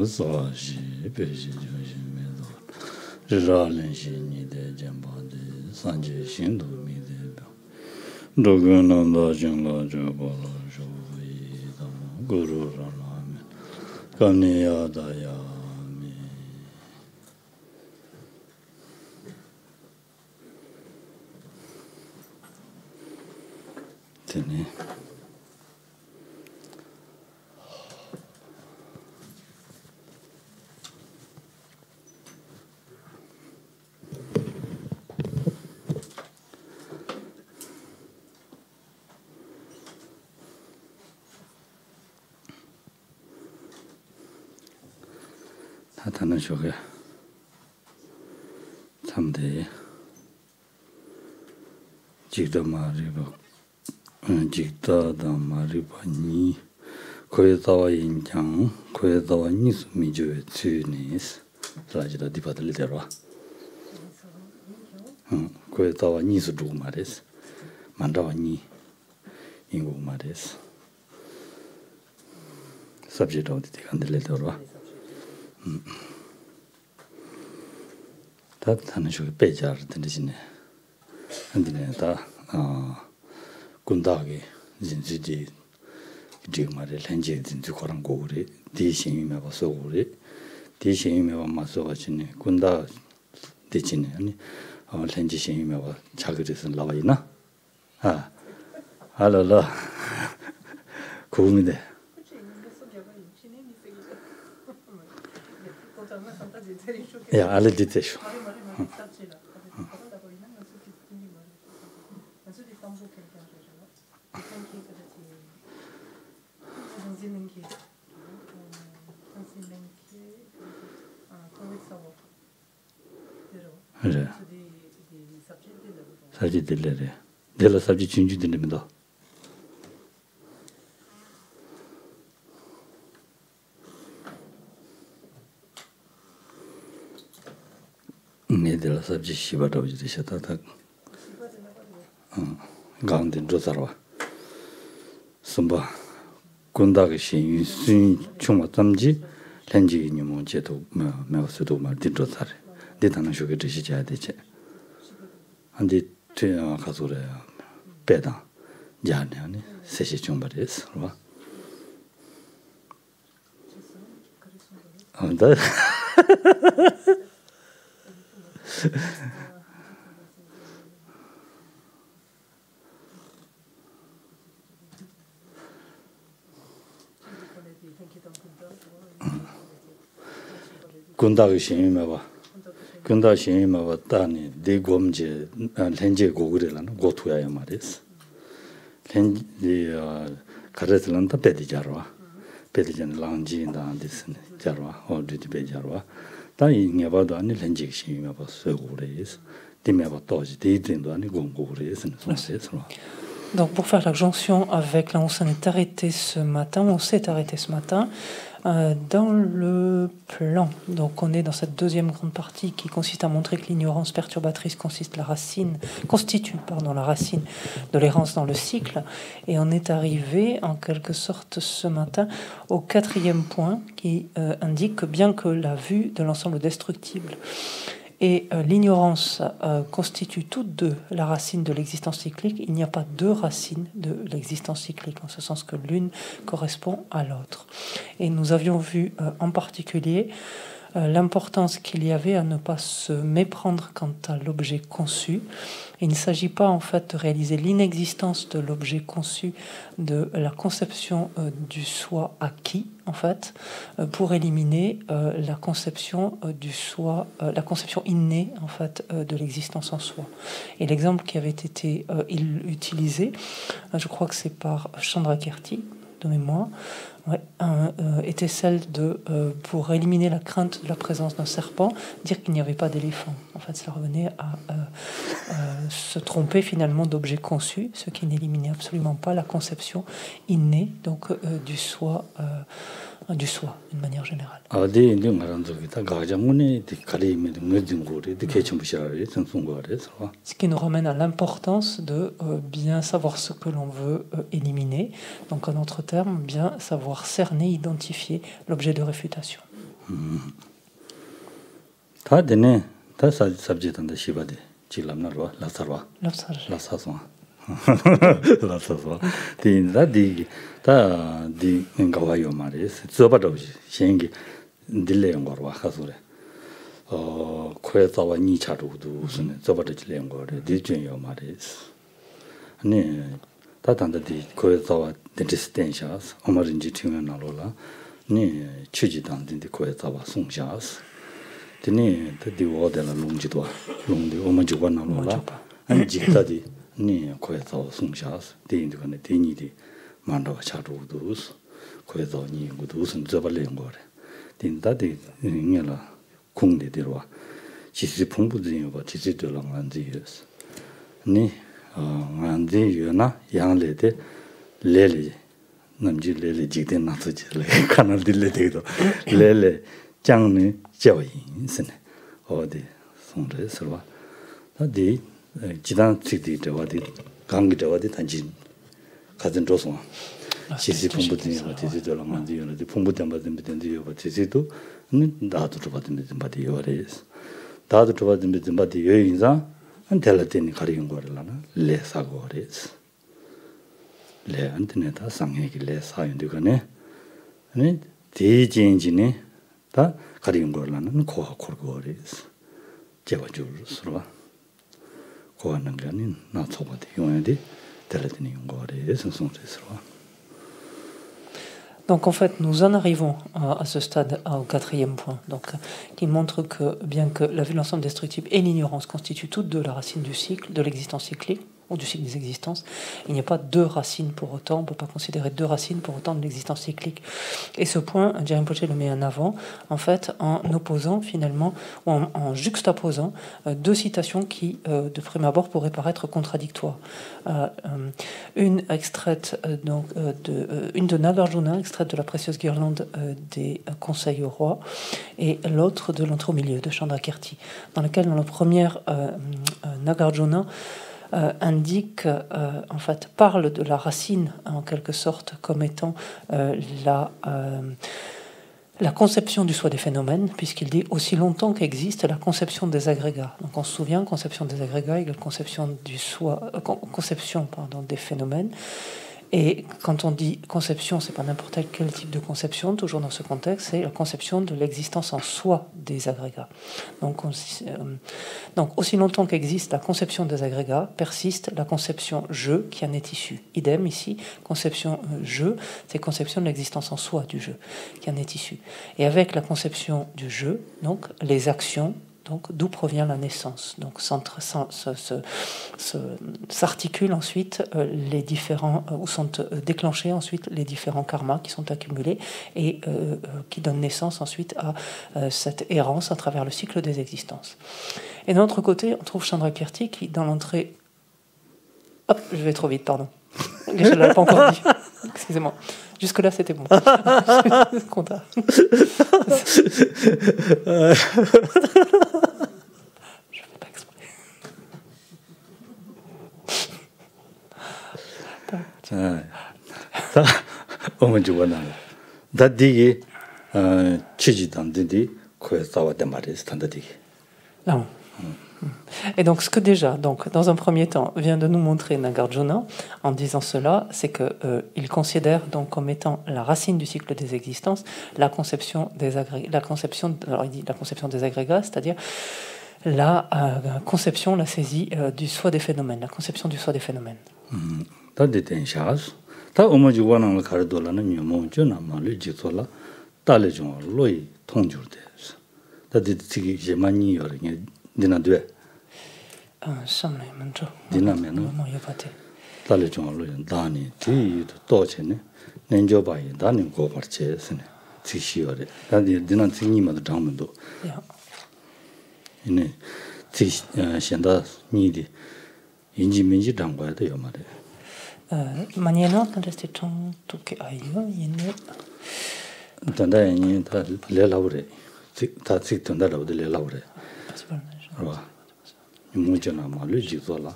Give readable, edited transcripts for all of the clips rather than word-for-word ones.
사시 베지 조심해도 지라len시 데 잠바데 산제 신도 미데 도그는 나중로 저보로 조이다 구루라나면 감니야다야 미 되네. 다는 저게 참대 직다 말이고 직다다 말이바니 거에다와 인장 거에다와 니스 미주에 츠니스 라지다 디바들 데로와 거에다와 니스 두 말이스 만다와 니 인고 말이스 subject 어디 간들 데로와 다 하는 쪽에 빼자를 던지네. 근데 다 군다게 진지지 지금 말에 현재 진지 그런 거를 대신에 봐서 우리 대신에 봐서 같이네. 군다 대신에 아니 현재 신임에 봐 자그래서 나와 있나? 알아라. 고민돼. Ja, alle dit is. 그래. 사지 들래래. 내가 사지 진주 들립니다. 내들 사지 시바도 이제셨다. 가운데 조사로. 선바 군다게 신이 총마 담지 렌지니 뭐제도 매우스도 말 뒤조사래. 대단한 쇼게 드시자 되지. 안디 퇴아 가서래. 배다. 야네 아니 세시 좀 버렸어. 봐. 안다. 군다게 신이마 봐. 군다 신이마 왔다니 대검제 렌제 고그래라는 고투야 말이스. 렌제 가르슬란다 베디자로와. 베디전 랑지인다 디스네. 자로와. 어디디 베자로와. 다 이게 봐도 아니 렌제 신이마 봐. 서고래스. 디메바 또지 디든도 아니 공고그래스. Donc pour faire la jonction avec, là on s'en est arrêté ce matin, on s'est arrêté ce matin dans le plan. Donc on est dans cette deuxième grande partie qui consiste à montrer que l'ignorance perturbatrice constitue la racine de l'errance dans le cycle. Et on est arrivé en quelque sorte ce matin au quatrième point qui indique que bien que la vue de l'ensemble destructible et l'ignorance constituent toutes deux la racine de l'existence cyclique, il n'y a pas deux racines de l'existence cyclique, en ce sens que l'une correspond à l'autre. Et nous avions vu en particulier l'importance qu'il y avait à ne pas se méprendre quant à l'objet conçu. Il ne s'agit pas en fait de réaliser l'inexistence de l'objet conçu, de la conception du soi acquis en fait, pour éliminer la conception du soi, la conception innée en fait de l'existence en soi. Et l'exemple qui avait été utilisé, je crois que c'est par Chandrakirti de mémoire, était celle de, pour éliminer la crainte de la présence d'un serpent, dire qu'il n'y avait pas d'éléphant. En fait, ça revenait à se tromper finalement d'objet conçu, ce qui n'éliminait absolument pas la conception innée donc du soi du soi, d'une manière générale. Ce qui nous ramène à l'importance de bien savoir ce que l'on veut éliminer. Donc, en d'autres termes, bien savoir cerner, identifier l'objet de réfutation. ni koe tau sungshaas, di indi kane di ni di mandawa chadu udus, koe tau ni udus nzaba lengore. Di nda di nga la kung di dirwa, chisi pungpu di yuwa, chisi dula nganzi yus. Ni nganzi yu na yang le de le le, namji le le jikden natsu chi le, kanal di le de le le jang ni jiao yin sine, o di sungre sirwa. Di 지단 측디 저와디 강기 저와디 단지 가진 조성 지시 풍부들이 어디서도 만지요는데 풍부된 받은 데도 어디서도 나도 받은 데 받이 요래스 다도 받은 데 받이 요인자 안 tellateni 가리는 거라나 레사고레스 레 안테네다 상해기 레사인데 거네 아니 대진진이 다 가리는 거라는 고고거레스 제가 줄수로 Donc en fait, nous en arrivons à ce stade, au quatrième point, donc, qui montre que bien que la vue de l'ensemble destructible et l'ignorance constituent toutes deux la racine du cycle, de l'existence cyclique, ou du cycle des existences, il n'y a pas deux racines pour autant, on ne peut pas considérer deux racines pour autant de l'existence cyclique. Et ce point, Jeremy Poche le met en avant, en fait, en opposant finalement, ou en juxtaposant deux citations qui, de prime abord, pourraient paraître contradictoires. Une extraite une de Nagarjuna, extraite de la précieuse guirlande des conseils au roi, et l'autre de l'entrée au milieu, de Chandrakirti, dans lequel, dans la première, Nagarjuna indique, en fait, parle de la racine, en quelque sorte, comme étant la conception du soi des phénomènes, puisqu'il dit aussi longtemps qu'existe la conception des agrégats. Donc on se souvient, conception des agrégats égale conception du soi, conception des phénomènes. Et quand on dit conception, c'est pas n'importe quel type de conception, toujours dans ce contexte, c'est la conception de l'existence en soi des agrégats. Donc aussi longtemps qu'existe la conception des agrégats, persiste la conception je qui en est issue. Idem ici, conception je, c'est conception de l'existence en soi du je qui en est issue. Et avec la conception du je, donc les actions, donc d'où provient la naissance. Donc s'articulent ensuite les différents, ou sont déclenchés ensuite les différents karmas qui sont accumulés et qui donnent naissance ensuite à cette errance à travers le cycle des existences. Et d'un autre côté, on trouve Chandrakirti qui, dans l'entrée... Hop, je vais trop vite, pardon. Je ne l'avais pas encore dit. Excusez-moi. Jusque-là, c'était bon. Content. Je fais pas exprès. Non. Et donc, ce que déjà, donc, dans un premier temps, vient de nous montrer Nagarjuna, en disant cela, c'est qu'il considère donc comme étant la racine du cycle des existences la conception des agrégats, alors il dit la conception des agrégats, c'est-à-dire la conception, la saisie du soi des phénomènes, la conception du soi des phénomènes. Dina due. Dina meno. Tale jong lo dani ti to chene nenjo ba yi dani go parche sene ti shiore. Dani dina ti ni ma da dang do. Ja. Ine ti xianda ni di inji minji dang ba de yo ma de. Maniera kan det chong to ke ayo yene. 단다니 다 레라우레 다 직던다라고 레라우레 봐 무전아 말을 지도라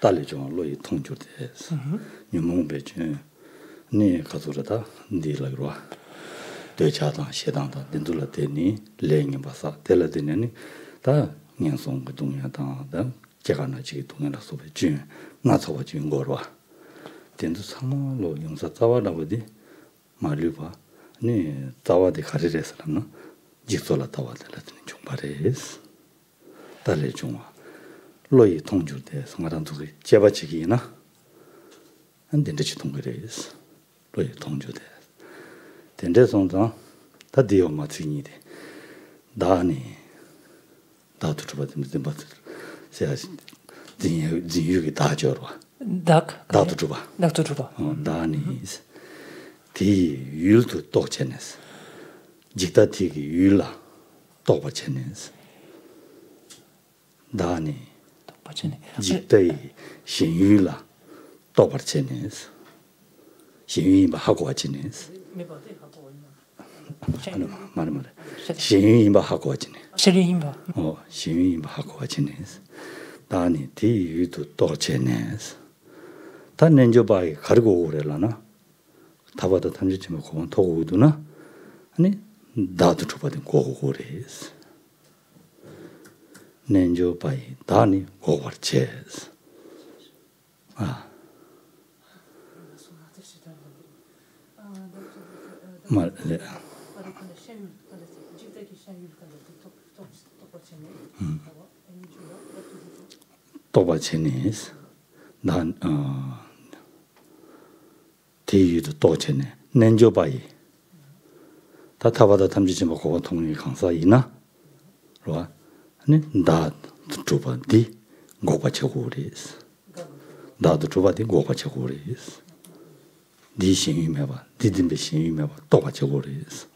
달리죠 로이 통주데스 유몽베지 네 가서다 니라고 대자다 시당다 된둘라 되니 레잉이 봐서 될라되니 다 년송 그 동야다 제가 나지기 동야라서 베지 나서와 지는 거로 된도 상모로 용사 자와라고디 말류바 네 자와디 가리레스라나 직소라 자와들라더니 중바레스 달래 중화 로이 통주대 성가란도 제바치기나 안 된듯이 통그레스 로이 통주대 된데송다 다 디오 마치니데 다니 다도 줘봤는데 맞을 제가 진유기 다 줘로 다도 줘봐 다도 줘봐 다니 디 율도 똑체네스 직다티기 율라 똑바체네스 다니 똑바체네 직다이 신율라 똑바체네스 신유이마 하고 와치네스 말해 신유이마 하고 와치네 신유이마 신유이마 하고 와치네스 다니 디 율도 똑체네스 다 nenjo바이 가르고 오래라나 다바다 탐지치면 고만 토고우드나 아니 나도 줘봐든 고고래스 nenjo바이 다니 고버체스 말래 똑바체니스 난 대유도 또체네 nenjo바이 다 타바다 탐지치면 고만 통리 강사이나 로아 아니 나 줘봐디 고바체고래스 나도 줘봐디 고바체고래스 네 신유매봐 디딘베 신유매봐 똑바체고래스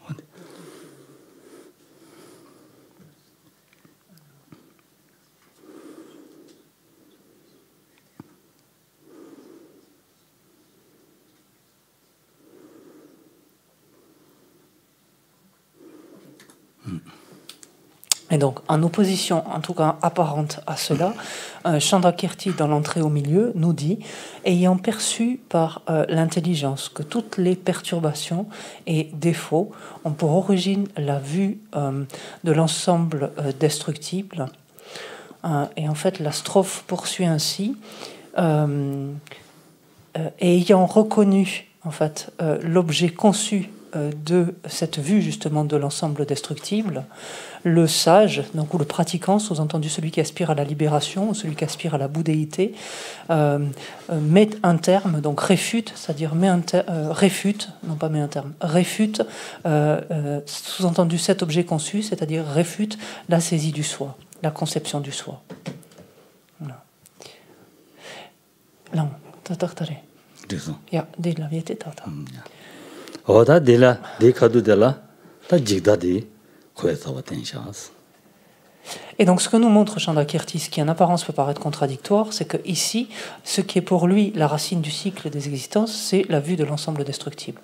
Et donc, en opposition, en tout cas apparente à cela, Chandrakirti, dans l'entrée au milieu, nous dit, ayant perçu par l'intelligence que toutes les perturbations et défauts ont pour origine la vue de l'ensemble destructible, et en fait la strophe poursuit ainsi, ayant reconnu en fait l'objet conçu de cette vue justement de l'ensemble destructible, le sage, donc, ou le pratiquant, sous-entendu celui qui aspire à la libération, ou celui qui aspire à la bouddhéité, met un terme, donc réfute, c'est-à-dire réfute, non pas met un terme, réfute, sous-entendu cet objet conçu, c'est-à-dire réfute la saisie du soi, la conception du soi. Voilà. Là, tatartare. Ya, de la viete tata. 어다 데라 데카도 데라 다 직다디 Et donc, ce que nous montre Chandrakirti, ce qui en apparence peut paraître contradictoire, c'est que ici, ce qui est pour lui la racine du cycle des existences, c'est la vue de l'ensemble destructible.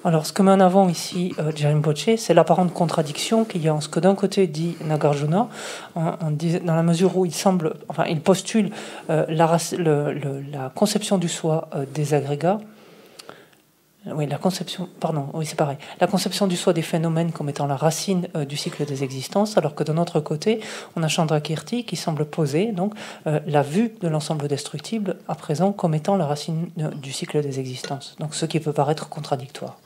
Alors, ce que met en avant ici Rinpoche, c'est l'apparente contradiction qu'il y a en ce que d'un côté dit Nagarjuna, dans la mesure où il semble, enfin, il postule la conception du soi des agrégats. Oui, c'est pareil. La conception du soi des phénomènes comme étant la racine du cycle des existences, alors que de notre côté, on a Chandrakirti qui semble poser donc la vue de l'ensemble destructible à présent comme étant la racine du cycle des existences. Donc, ce qui peut paraître contradictoire.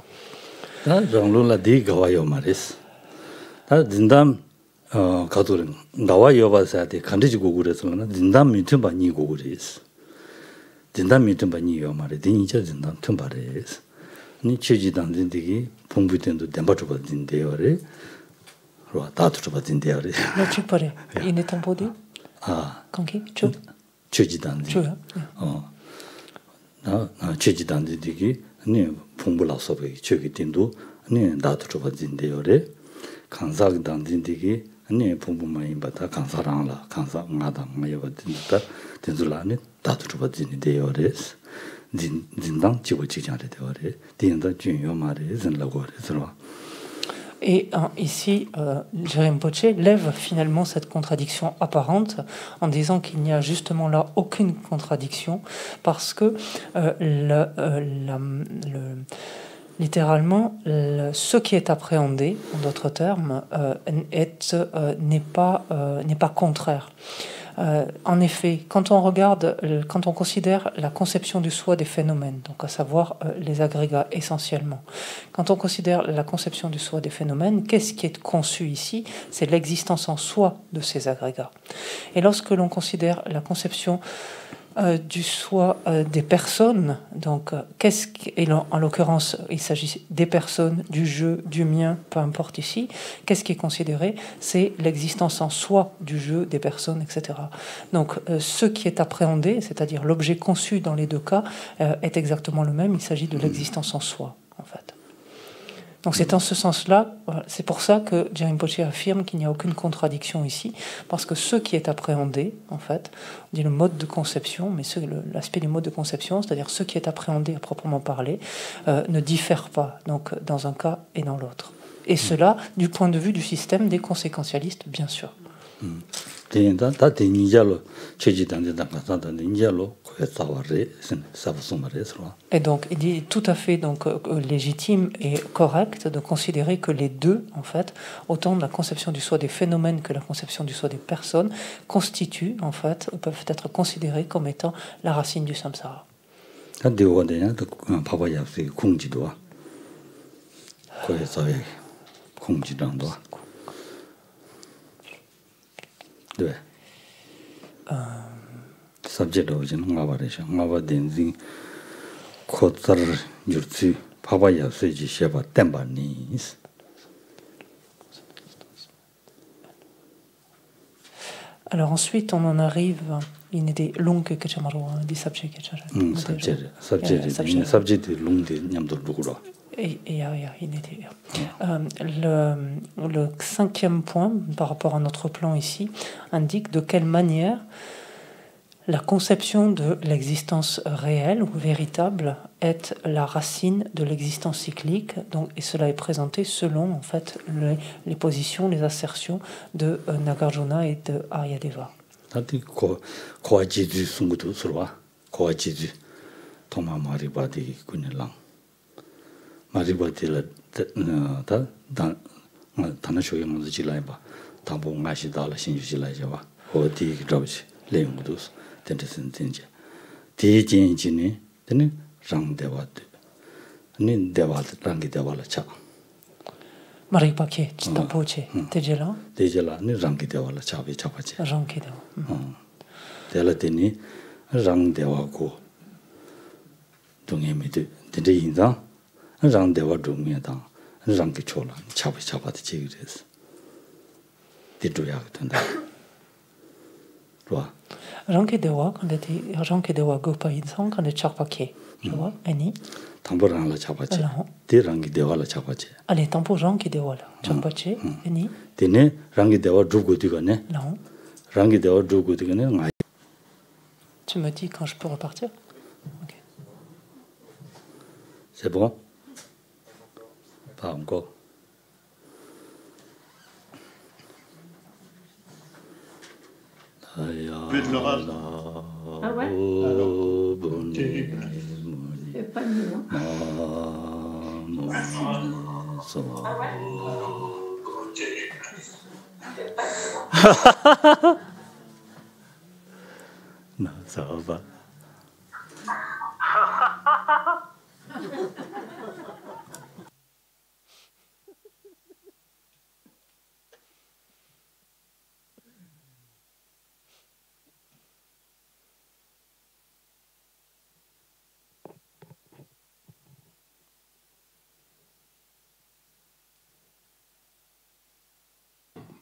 ni cheji dan din digi pungbu den do demba choba din de yore ro ta tu choba din de yore no chi pare ine tampo di kanki chu cheji dan di na cheji dan digi ni 풍부라 소비 저기 딘도 아니 나도 좀 진대요래 간사가 단딘디기 아니 풍부만 임바다 간사랑라 간사 나다 마여가 딘다 딘줄라니 나도 좀 진대요래 진당 지고 지장래 되어래 딘다 중요 말에 전라고 그래서 Et ici, Jérémy Poché lève finalement cette contradiction apparente en disant qu'il n'y a justement là aucune contradiction parce que littéralement, ce qui est appréhendé, en d'autres termes, n'est pas contraire. En effet, quand on considère la conception du soi des phénomènes, donc à savoir les agrégats essentiellement, quand on considère la conception du soi des phénomènes, qu'est-ce qui est conçu ici? C'est l'existence en soi de ces agrégats. Et lorsque l'on considère la conception du soi des personnes, donc en l'occurrence il s'agit des personnes, du jeu, du mien, peu importe ici, qu'est-ce qui est considéré? C'est l'existence en soi du jeu, des personnes, etc. Donc ce qui est appréhendé, c'est-à-dire l'objet conçu dans les deux cas, est exactement le même, il s'agit de l'existence en soi en fait. Donc c'est en ce sens-là, c'est pour ça que Jérémy Poché affirme qu'il n'y a aucune contradiction ici, parce que ce qui est appréhendé, en fait, on dit le mode de conception, mais l'aspect du mode de conception, c'est-à-dire ce qui est appréhendé à proprement parler, ne diffère pas, donc dans un cas et dans l'autre. Et cela, du point de vue du système des conséquentialistes, bien sûr. Et donc, il est tout à fait légitime et correct de considérer que les deux, en fait, autant la conception du soi des phénomènes que la conception du soi des personnes, constituent, en fait, ou peuvent être considérés comme étant la racine du samsara. Subject of ngava denzin kotar jurtsi pabaya seji sheba temba nis. Alors ensuite, on en arrive in des longue que chamaro di subject que subject longue nyamdo luguro. Le cinquième point, par rapport à notre plan ici, indique de quelle manière la conception de l'existence réelle ou véritable est la racine de l'existence cyclique, et cela est présenté selon en fait les positions, les assertions de Nagarjuna et de Aryadeva. Maripake, Chitapoche, Tejela? Tejela, ni rangi dewa la chabi chabache. Rangi dewa. Tela teni rang dewa ko dungi midu. Tende inza, rang dewa dungi dang, rangi chola, chabi chabati chigires. Tidu yak tanda. Rwa? Rangi dewa, quand était rangi dewa gopa insan, quand est chapake. Tu vois, Annie? Tampo rang la chabache. Te rangi dewa la chabache. Allez, tampo rangi dewa la chabache. Annie? Tene rangi dewa drugo digane. Non. Rangi dewa drugo digane. Tu me dis quand je peux repartir? Ok. C'est bon? Pas encore. Faites l'oral. Ah ouais? C'est pas mieux, hein? Non, ça va.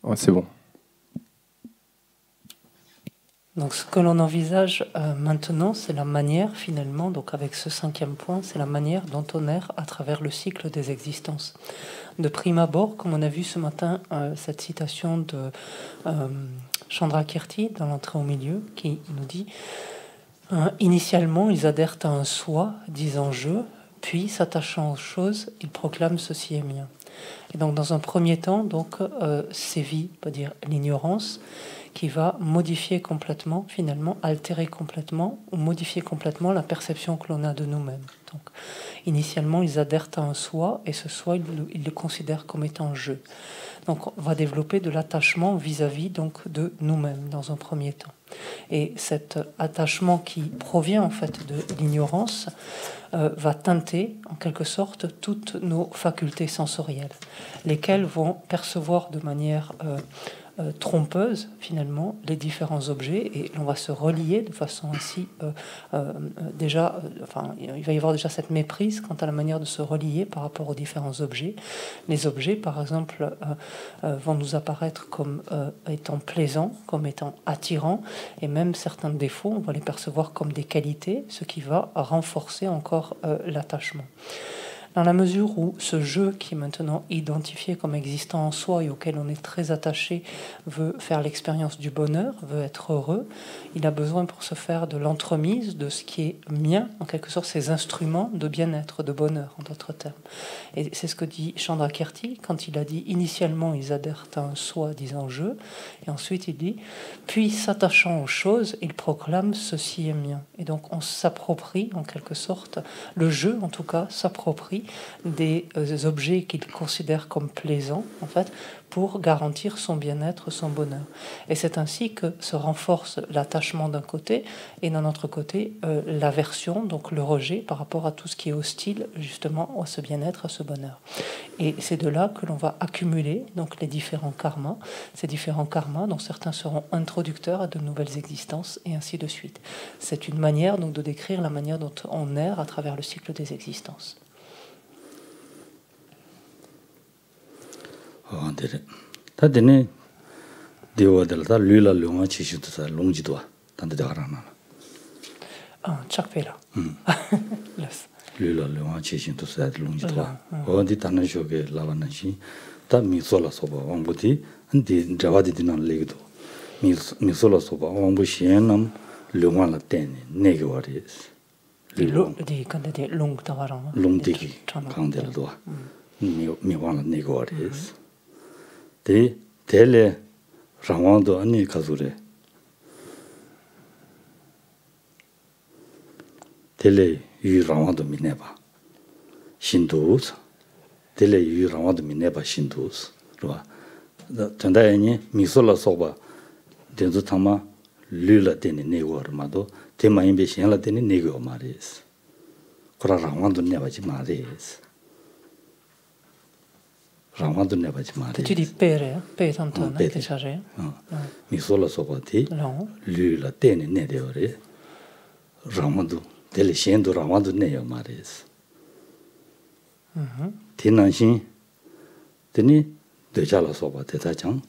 Ouais, c'est bon. Donc ce que l'on envisage maintenant, c'est la manière finalement, donc avec ce 5e point, c'est la manière dont on erre à travers le cycle des existences. De prime abord, comme on a vu ce matin, cette citation de Chandrakirti dans l'entrée au milieu, qui nous dit initialement, ils adhèrent à un soi, disant je, puis s'attachant aux choses, ils proclament ceci est mien. Et donc dans un premier temps, donc sévit, on peut dire l'ignorance, qui va modifier complètement, finalement, altérer complètement ou modifier complètement la perception que l'on a de nous-mêmes. Donc, initialement, ils adhèrent à un soi, et ce soi, ils le considèrent comme étant je. Donc, on va développer de l'attachement vis-à-vis donc de nous-mêmes dans un premier temps. Et cet attachement qui provient en fait de l'ignorance va teinter en quelque sorte toutes nos facultés sensorielles, lesquelles vont percevoir de manière trompeuse finalement les différents objets, et on va se relier de façon ainsi déjà, enfin il va y avoir déjà cette méprise quant à la manière de se relier par rapport aux différents objets. Les objets par exemple vont nous apparaître comme étant plaisants, comme étant attirants, et même certains défauts on va les percevoir comme des qualités, ce qui va renforcer encore l'attachement. Dans la mesure où ce jeu qui est maintenant identifié comme existant en soi et auquel on est très attaché veut faire l'expérience du bonheur, veut être heureux, il a besoin pour ce faire de l'entremise de ce qui est mien, en quelque sorte ses instruments de bien-être, de bonheur en d'autres termes. Et c'est ce que dit Chandrakirti quand il a dit initialement ils adhèrent à un soi disant je, et ensuite il dit puis s'attachant aux choses, il proclame ceci est mien. Et donc on s'approprie en quelque sorte, le jeu en tout cas s'approprie des objets qu'il considère comme plaisants, en fait, pour garantir son bien-être, son bonheur. Et c'est ainsi que se renforce l'attachement d'un côté, et d'un autre côté, l'aversion, donc le rejet par rapport à tout ce qui est hostile, justement, à ce bien-être, à ce bonheur. Et c'est de là que l'on va accumuler donc les différents karmas, ces différents karmas dont certains seront introducteurs à de nouvelles existences, et ainsi de suite. C'est une manière donc de décrire la manière dont on erre à travers le cycle des existences. 다데네 데오달다 류라 룡아 치슈도사 롱지도아 단데다라나 착페라 류라 룡아 치슈도사 롱지도아 어디 단나쇼게 라바나시 다 미솔라 소바 왕부티 안디 자와디 디난 레기도 미솔라 소바 왕부 시엔남 룡아라 테니 네게와리스 디 간데 롱타와랑 롱디기 강데라도아 미와라 네게와리스 데 텔레 라완도 아니 가수레 텔레 유 라완도 미네바 신도스 텔레 유 라완도 미네바 신도스 그봐 전다에니 미솔라 소바 된도 타마 르라 데니 네고르마도 테마임베 신라 데니 네고 마레스 코라 라완도 네바지 마레스 Tu dis pere, tantone, che c'è. Mi solo sopati. Lui la tene ne deore. Ramadu, delle scendo ramadu ne yo mares. Tinanshi, teni de jala sopati ta chang.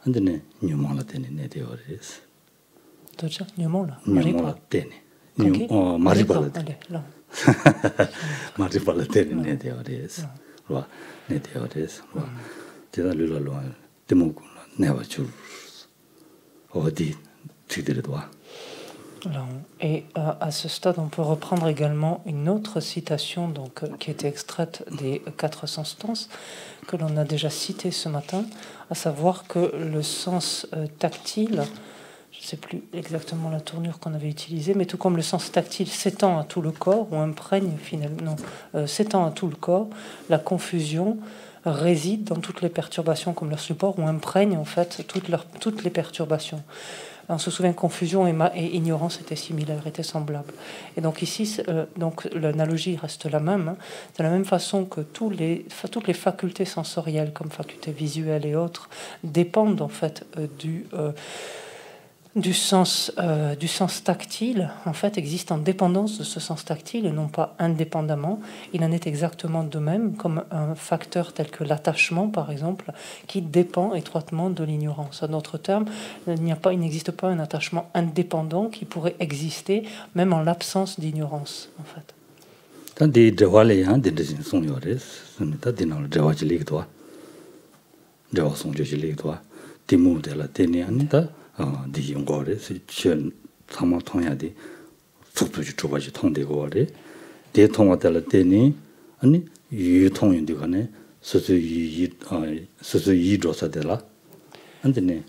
Andene nyumola tene ne deore. Doja nyumola. Nyumola tene. Maribala tene. Maribala tene ne deore. Wa ne deores wa teda lula lo demo neva chur odi tidere doa. Et à ce stade, on peut reprendre également une autre citation donc, qui était extraite des 400 stances que l'on a déjà citée ce matin, à savoir que le sens tactile, je ne sais plus exactement la tournure qu'on avait utilisée, mais tout comme le sens tactile s'étend à tout le corps, ou imprègne finalement, s'étend à tout le corps, la confusion réside dans toutes les perturbations comme leur support, ou imprègne en fait toutes les perturbations. On se souvient que confusion et ignorance étaient similaires, étaient semblables. Et donc ici, donc l'analogie reste la même. Hein. De la même façon que toutes les facultés sensorielles, comme facultés visuelles et autres, dépendent en fait du sens tactile, en fait, existe en dépendance de ce sens tactile et non pas indépendamment. Il en est exactement de même comme un facteur tel que l'attachement, par exemple, qui dépend étroitement de l'ignorance. En d'autres termes, il n'existe pas un attachement indépendant qui pourrait exister même en l'absence d'ignorance, en fait. di yungore si chen sama thongya di tsuktu ji chuba ji thongde go re de thongwa tala teni ani yu thong yin di gane susu yi dosa de la andene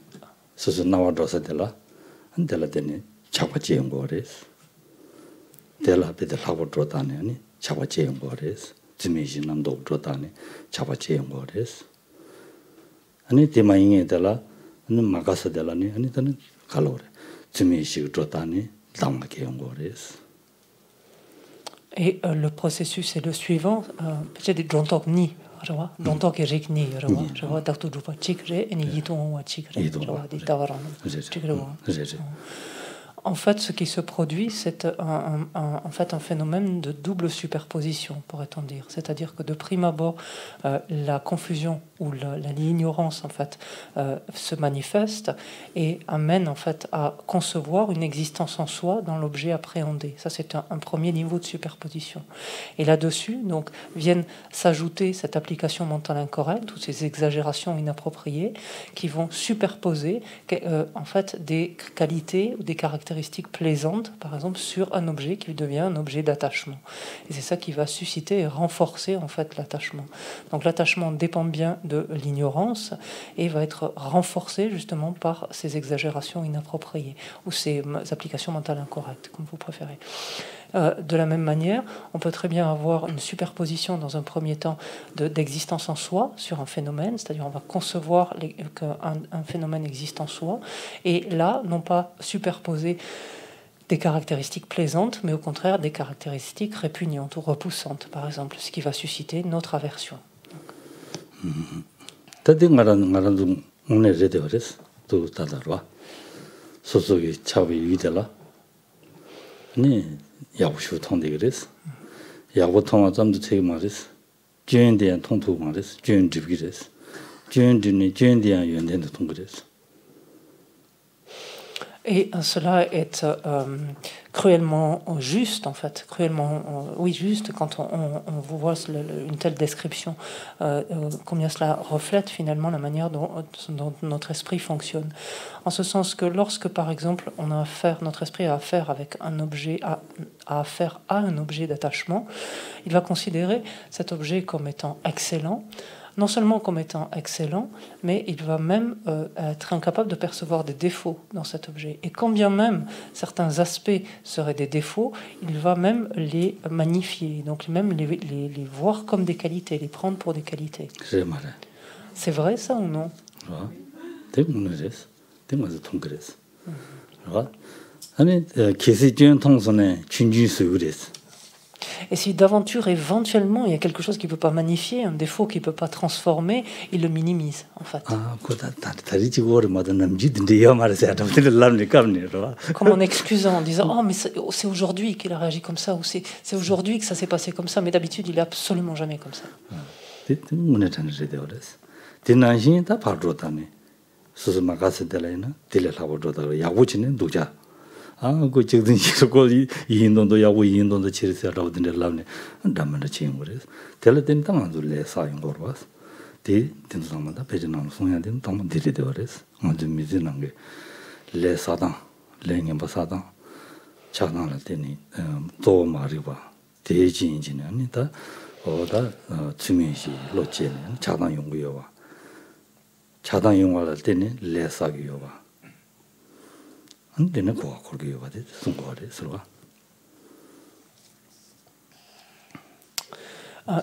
susu nawa dosa de la andela teni chapa che yungo re de la be de labo drotane ani chapa che yungo re zime ji namdo drotane chapa che yungo re ani de ma yin de la 막아서 되라니 아니다는 갈로래 주민식 줬다니 당하게 온 거래스. Et le processus est le suivant, peut-être dontok ni rawa dontok rikni rawa daktu dupa chikre ni yiton wa chikre rawa di tawaran chikre. En fait, ce qui se produit, c'est en fait un phénomène de double superposition, pourrait-on dire. C'est-à-dire que de prime abord, la confusion ou l'ignorance en fait se manifeste et amène en fait à concevoir une existence en soi dans l'objet appréhendé. Ça, c'est un premier niveau de superposition. Et là-dessus, donc, viennent s'ajouter cette application mentale incorrecte, toutes ces exagérations inappropriées qui vont superposer en fait des qualités ou des caractéristiques plaisantes, par exemple, sur un objet qui devient un objet d'attachement. Et c'est ça qui va susciter et renforcer en fait l'attachement. Donc l'attachement dépend bien de l'ignorance et va être renforcé justement par ces exagérations inappropriées ou ces applications mentales incorrectes, comme vous préférez. De la même manière, on peut très bien avoir une superposition dans un premier temps d'existence en soi sur un phénomène, c'est-à-dire on va concevoir qu'un phénomène existe en soi, et là, non pas superposer des caractéristiques plaisantes, mais au contraire des caractéristiques répugnantes ou repoussantes, par exemple, ce qui va susciter notre aversion. 야구쇼 통데 그랬어. 야구 통화 점도 책 말했어. 주인대한 통투 말했어. 주인 집기랬어. 주인대한 연대도 통그랬어. Et cela est cruellement juste, en fait, cruellement, oui, juste quand on vous voit une telle description, combien cela reflète finalement la manière dont notre esprit fonctionne. En ce sens que lorsque, par exemple, on a affaire, notre esprit a affaire avec un objet, a affaire à un objet d'attachement, il va considérer cet objet comme étant excellent, non seulement comme étant excellent, mais il va même être incapable de percevoir des défauts dans cet objet. Et quand bien même certains aspects seraient des défauts, il va même les magnifier, donc même les voir comme des qualités, les prendre pour des qualités. C'est vrai ça ou non? Et si d'aventure, éventuellement, il y a quelque chose qu'il ne peut pas magnifier, un défaut qu'il ne peut pas transformer, il le minimise, en fait. Comme en excusant, en disant « Oh, mais c'est aujourd'hui qu'il a réagi comme ça » ou « C'est aujourd'hui que ça s'est passé comme ça, mais d'habitude, il n'est absolument jamais comme ça. » 그 지금 이거 이인도도 야고 이인도도 치르세라고 된데 라네 담만의 친구를 텔레든 당한줄래 사용 거로 왔어. 대 된상마다 배전하는 송야 된 당만 들이대 버렸어. 먼저 미지는 게 레사당 레님바 사당 자나를 때니 또 말이 봐. 대진진은 아니다. 어다 주민시 로제는 자당 연구요와 자당 연구할 때는 레사기요와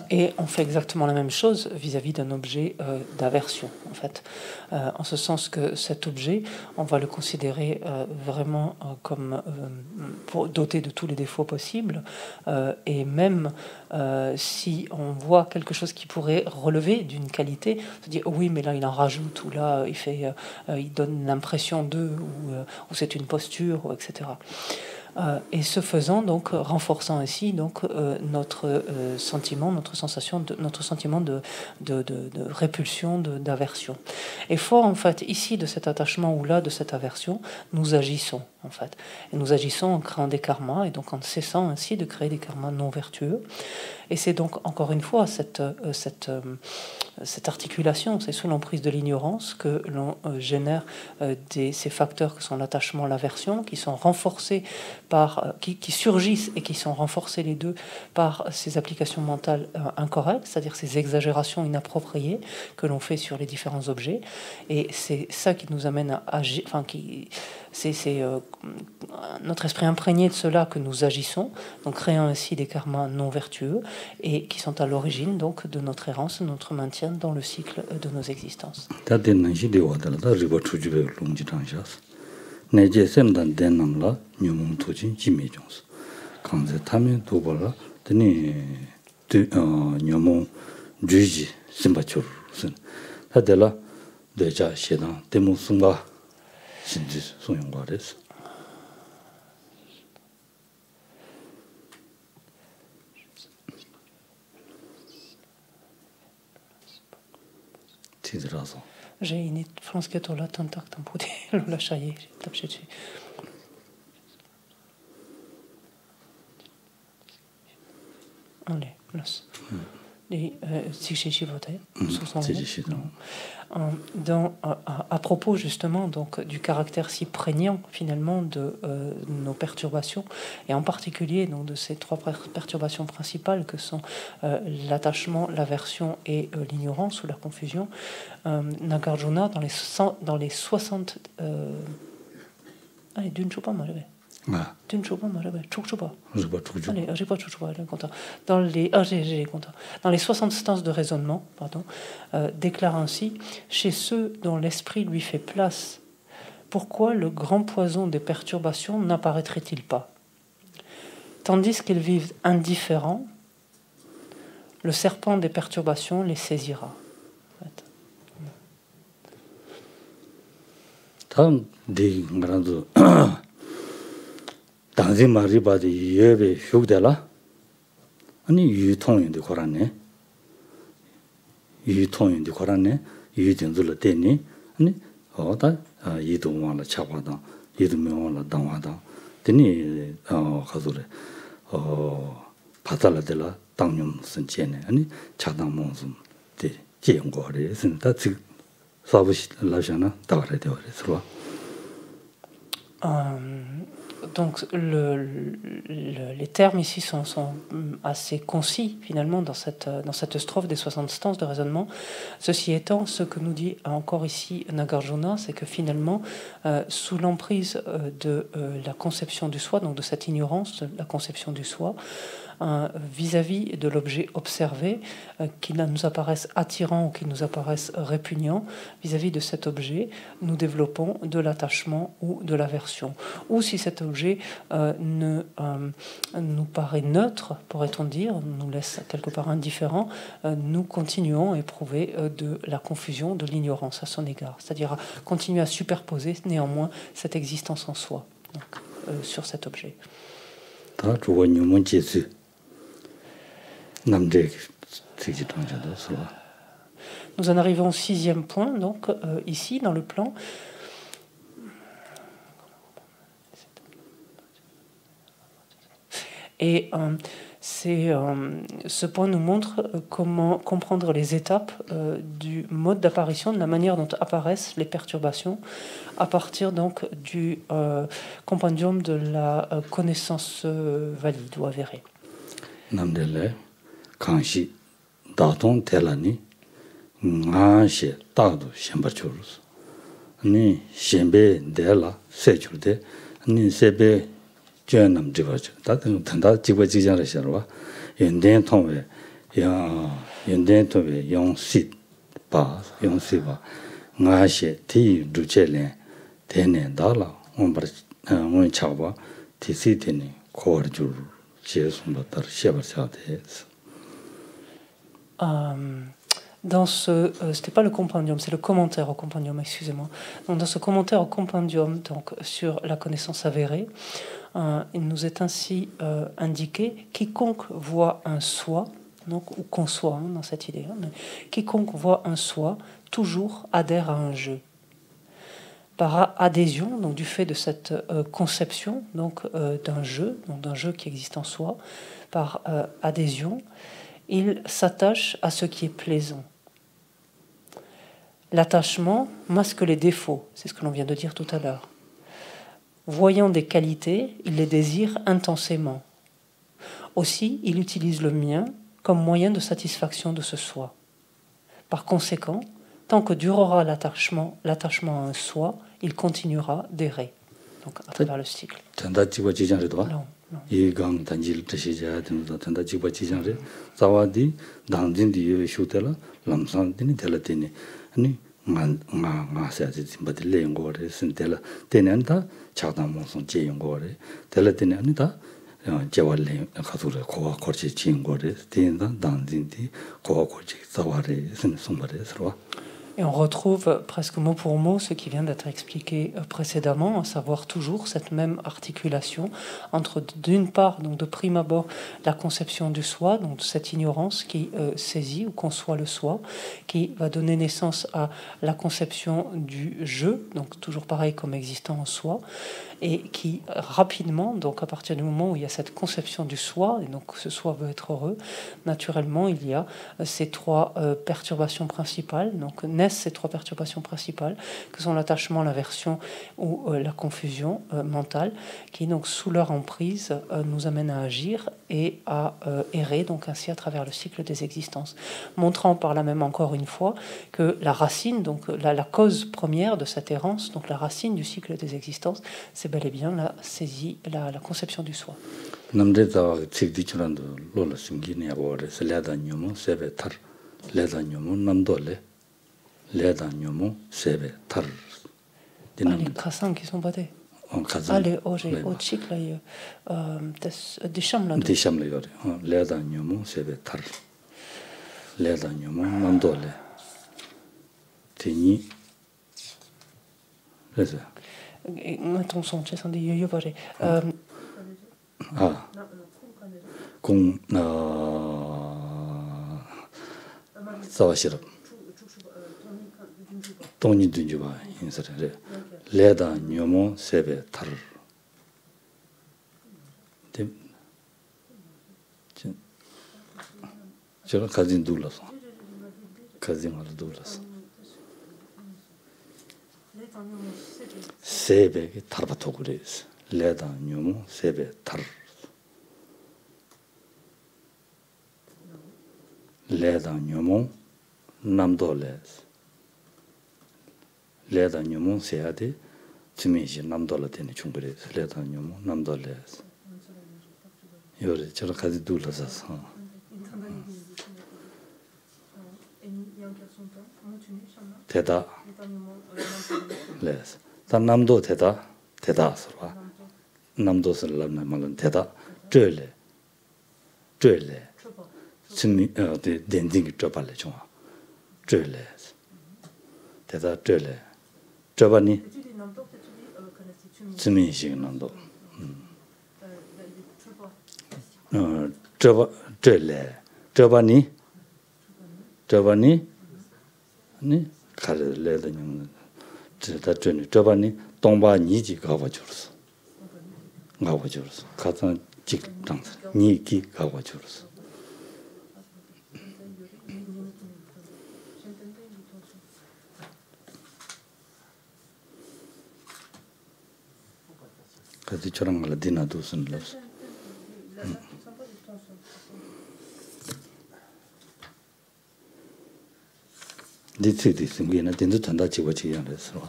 Et on fait exactement la même chose vis-à-vis d'un objet d'aversion, en fait. En ce sens que cet objet, on va le considérer vraiment comme doté de tous les défauts possibles. Et même si on voit quelque chose qui pourrait relever d'une qualité, on se dit oh oui, mais là il en rajoute, ou là il donne l'impression d'eux, ou c'est une posture, etc. Et ce faisant, donc, renforçant ainsi donc, notre sentiment, notre sentiment de répulsion, d'aversion. Et fort, en fait, ici, de cet attachement ou là, de cette aversion, nous agissons, en fait. Et nous agissons en créant des karmas, et donc en cessant ainsi de créer des karmas non vertueux. Et c'est donc, encore une fois, cette articulation, c'est sous l'emprise de l'ignorance que l'on génère ces facteurs que sont l'attachement, l'aversion, qui sont renforcés qui surgissent et qui sont renforcés les deux par ces applications mentales incorrectes, c'est-à-dire ces exagérations inappropriées que l'on fait sur les différents objets. Et c'est ça qui nous amène à agir, enfin, c'est notre esprit imprégné de cela que nous agissons, donc créant ainsi des karmas non vertueux et qui sont à l'origine donc de notre errance, de notre maintien dans le cycle de nos existences. 내제 셈단 된남라 뉴문 토진 지메종스 강제 타면 도벌라 드니 뉴문 주지 심바초르슨 다들라 되자 시당 데모순가 신지 소용과레스 티드라서 J'ai une France que là tant que t'en poudé la chaillé tape chez allez plus et si j'ai voté à propos justement donc du caractère si prégnant finalement de nos perturbations et en particulier donc de ces trois perturbations principales que sont l'attachement, l'aversion et l'ignorance ou la confusion. Nagarjuna dans les 60 allez d'une choupa mal d'une choupa mal choupa allez j'ai pas choupa dans les 60 instances de raisonnement déclare ainsi chez ceux dont l'esprit lui fait place, pourquoi le grand poison des perturbations n'apparaîtrait-il pas? Tandis qu'ils vivent indifférents, le serpent des perturbations les saisira. 당시 말이바디 예배 휴대라 아니 유통인데 거라네 유통인데 거라네 유진들 때니 아니 어다 이동왕을 차과다 이동명을 당화다 되니 가서래 바달라들라 당념 선체네 아니 차당몽좀 데 제용거래 선다 즉 사부시 라잖아 다가래 되어서 Donc les termes ici sont assez concis finalement dans cette strophe des 60 stances de raisonnement. Ceci étant, ce que nous dit encore ici Nagarjuna, c'est que finalement, sous l'emprise de la conception du soi, donc de cette ignorance de la conception du soi, vis-à-vis de l'objet observé, qui nous apparaisse attirant ou qui nous apparaisse répugnant, vis-à-vis de cet objet, nous développons de l'attachement ou de l'aversion. Ou si cet objet nous paraît neutre, pourrait-on dire, nous laisse quelque part indifférent, nous continuons à éprouver de la confusion, de l'ignorance à son égard. C'est-à-dire à continuer à superposer néanmoins cette existence en soi, donc, sur cet objet. Nous en arrivons au 6e point, donc ici dans le plan. Et ce point nous montre comment comprendre les étapes du mode d'apparition, de la manière dont apparaissent les perturbations, à partir donc du compendium de la connaissance valide ou avérée. 강시 다동 텔라니 나시 다도 셴바초르스 아니 셴베 데라 세줄데 아니 세베 전남 지거죠 다등 단다 지거지잖아요 연된 통에 연된 토베 용시 바 용시바 나시 티 두체레 되네 달라 온버 온 차바 티시티니 코르주 제송도 따라 시아버샤데 Dans ce, c'était pas le compendium, c'est le commentaire au compendium, excusez-moi. Donc, dans ce commentaire au compendium, donc sur la connaissance avérée, il nous est ainsi indiqué quiconque voit un soi, donc ou conçoit dans cette idée, mais quiconque voit un soi toujours adhère à un jeu. Par adhésion, donc du fait de cette conception, donc d'un jeu qui existe en soi, par adhésion, il s'attache à ce qui est plaisant. L'attachement masque les défauts, c'est ce que l'on vient de dire tout à l'heure. Voyant des qualités, il les désire intensément. Aussi, il utilise le mien comme moyen de satisfaction de ce soi. Par conséquent, tant que durera l'attachement à un soi, il continuera d'errer. Donc à travers le cycle. Non. 이 강 단지를 뜻이자 되는 단다 지바 지장에 자와디 당진디 쇼텔라 람산디니 텔라티니 아니 마사지 짐바딜레 연고레 신텔라 테넨다 차다몽송 제연고레 텔라티니 아니다 제월레 가수레 고와 거치 지연고레 테넨다 당진디 고와 거치 자와레 신송바레 서와. Et on retrouve presque mot pour mot ce qui vient d'être expliqué précédemment, à savoir toujours cette même articulation entre d'une part, donc de prime abord, la conception du soi, donc cette ignorance qui saisit ou conçoit le soi, qui va donner naissance à la conception du jeu, donc toujours pareil comme existant en soi, et qui rapidement, donc à partir du moment où il y a cette conception du soi, et donc ce soi veut être heureux, naturellement il y a ces trois perturbations principales, donc naissent ces trois perturbations principales, que sont l'attachement, l'aversion ou la confusion mentale, qui donc sous leur emprise nous amènent à agir et à errer, donc ainsi à travers le cycle des existences, montrant par là même encore une fois que la racine, donc la cause première de cette errance, donc la racine du cycle des existences, c'est bel et bien la saisie, la conception du soi. Les Krasan qui sont battés. Les Oje, Ochik, des Chamla. Des Chamla, les Danyomo, c'est tar. Les Danyomo, Nandole. Tini. Mettons son, c'è sono di io pare. Con Sawashira. Toni Dunjuba, in Leda Nyomo Sebe Tar. 제가 가진 둘러서 가진 걸 둘러서 세베게 tarbato 그래서 레다 뇨모 세베 tar 레다 뇨모 남돌레스 레다 뇨모 세야데 주민시 남돌라 되는 중그래서 레다 뇨모 남돌레스 요래 저를 가지 둘러서 대다 레스 단 남도 대다 서로 남도를 말은 대다 쨘레 증미 덴딩이 쨘발레 좋아 쨘레 대다 쨘레 쨘바니 증미식 남도 쨘바니 니 가르레는 저다 저바니 동바 니지 가봐줘서 가서 직당 니기 가봐줘서 그래서 저런 걸 디나도 쓴다서 This we na tindu tanda chiwa chi yang des ro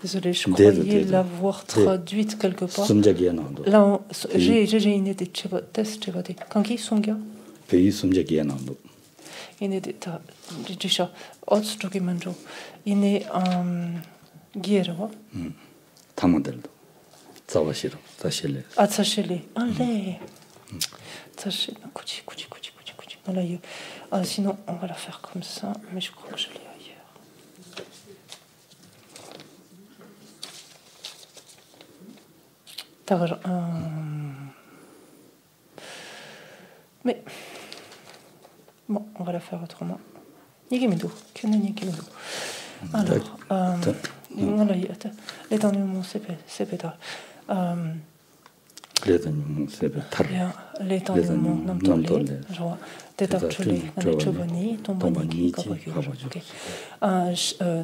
Désolée, je croyais l'avoir traduite quelque part. Là, j'ai une idée de test. Kanki Songya? Pays Sumjagianando. Il est ta déjà autre document. Il est guerre. Tamandeldo. Zawashiro. Tashele. Ah, Tashele. Allez. Tashele. Kuchi. Sinon, on va la faire comme ça, mais je crois que je l'ai ailleurs. Mais bon, on va la faire autrement. Nigimido. Alors, l'éternuement, c'est pétard. L'éternuement, c'est pétard. L'éternuement, namtole, genre, détachulé, namchobani, tombani, ok.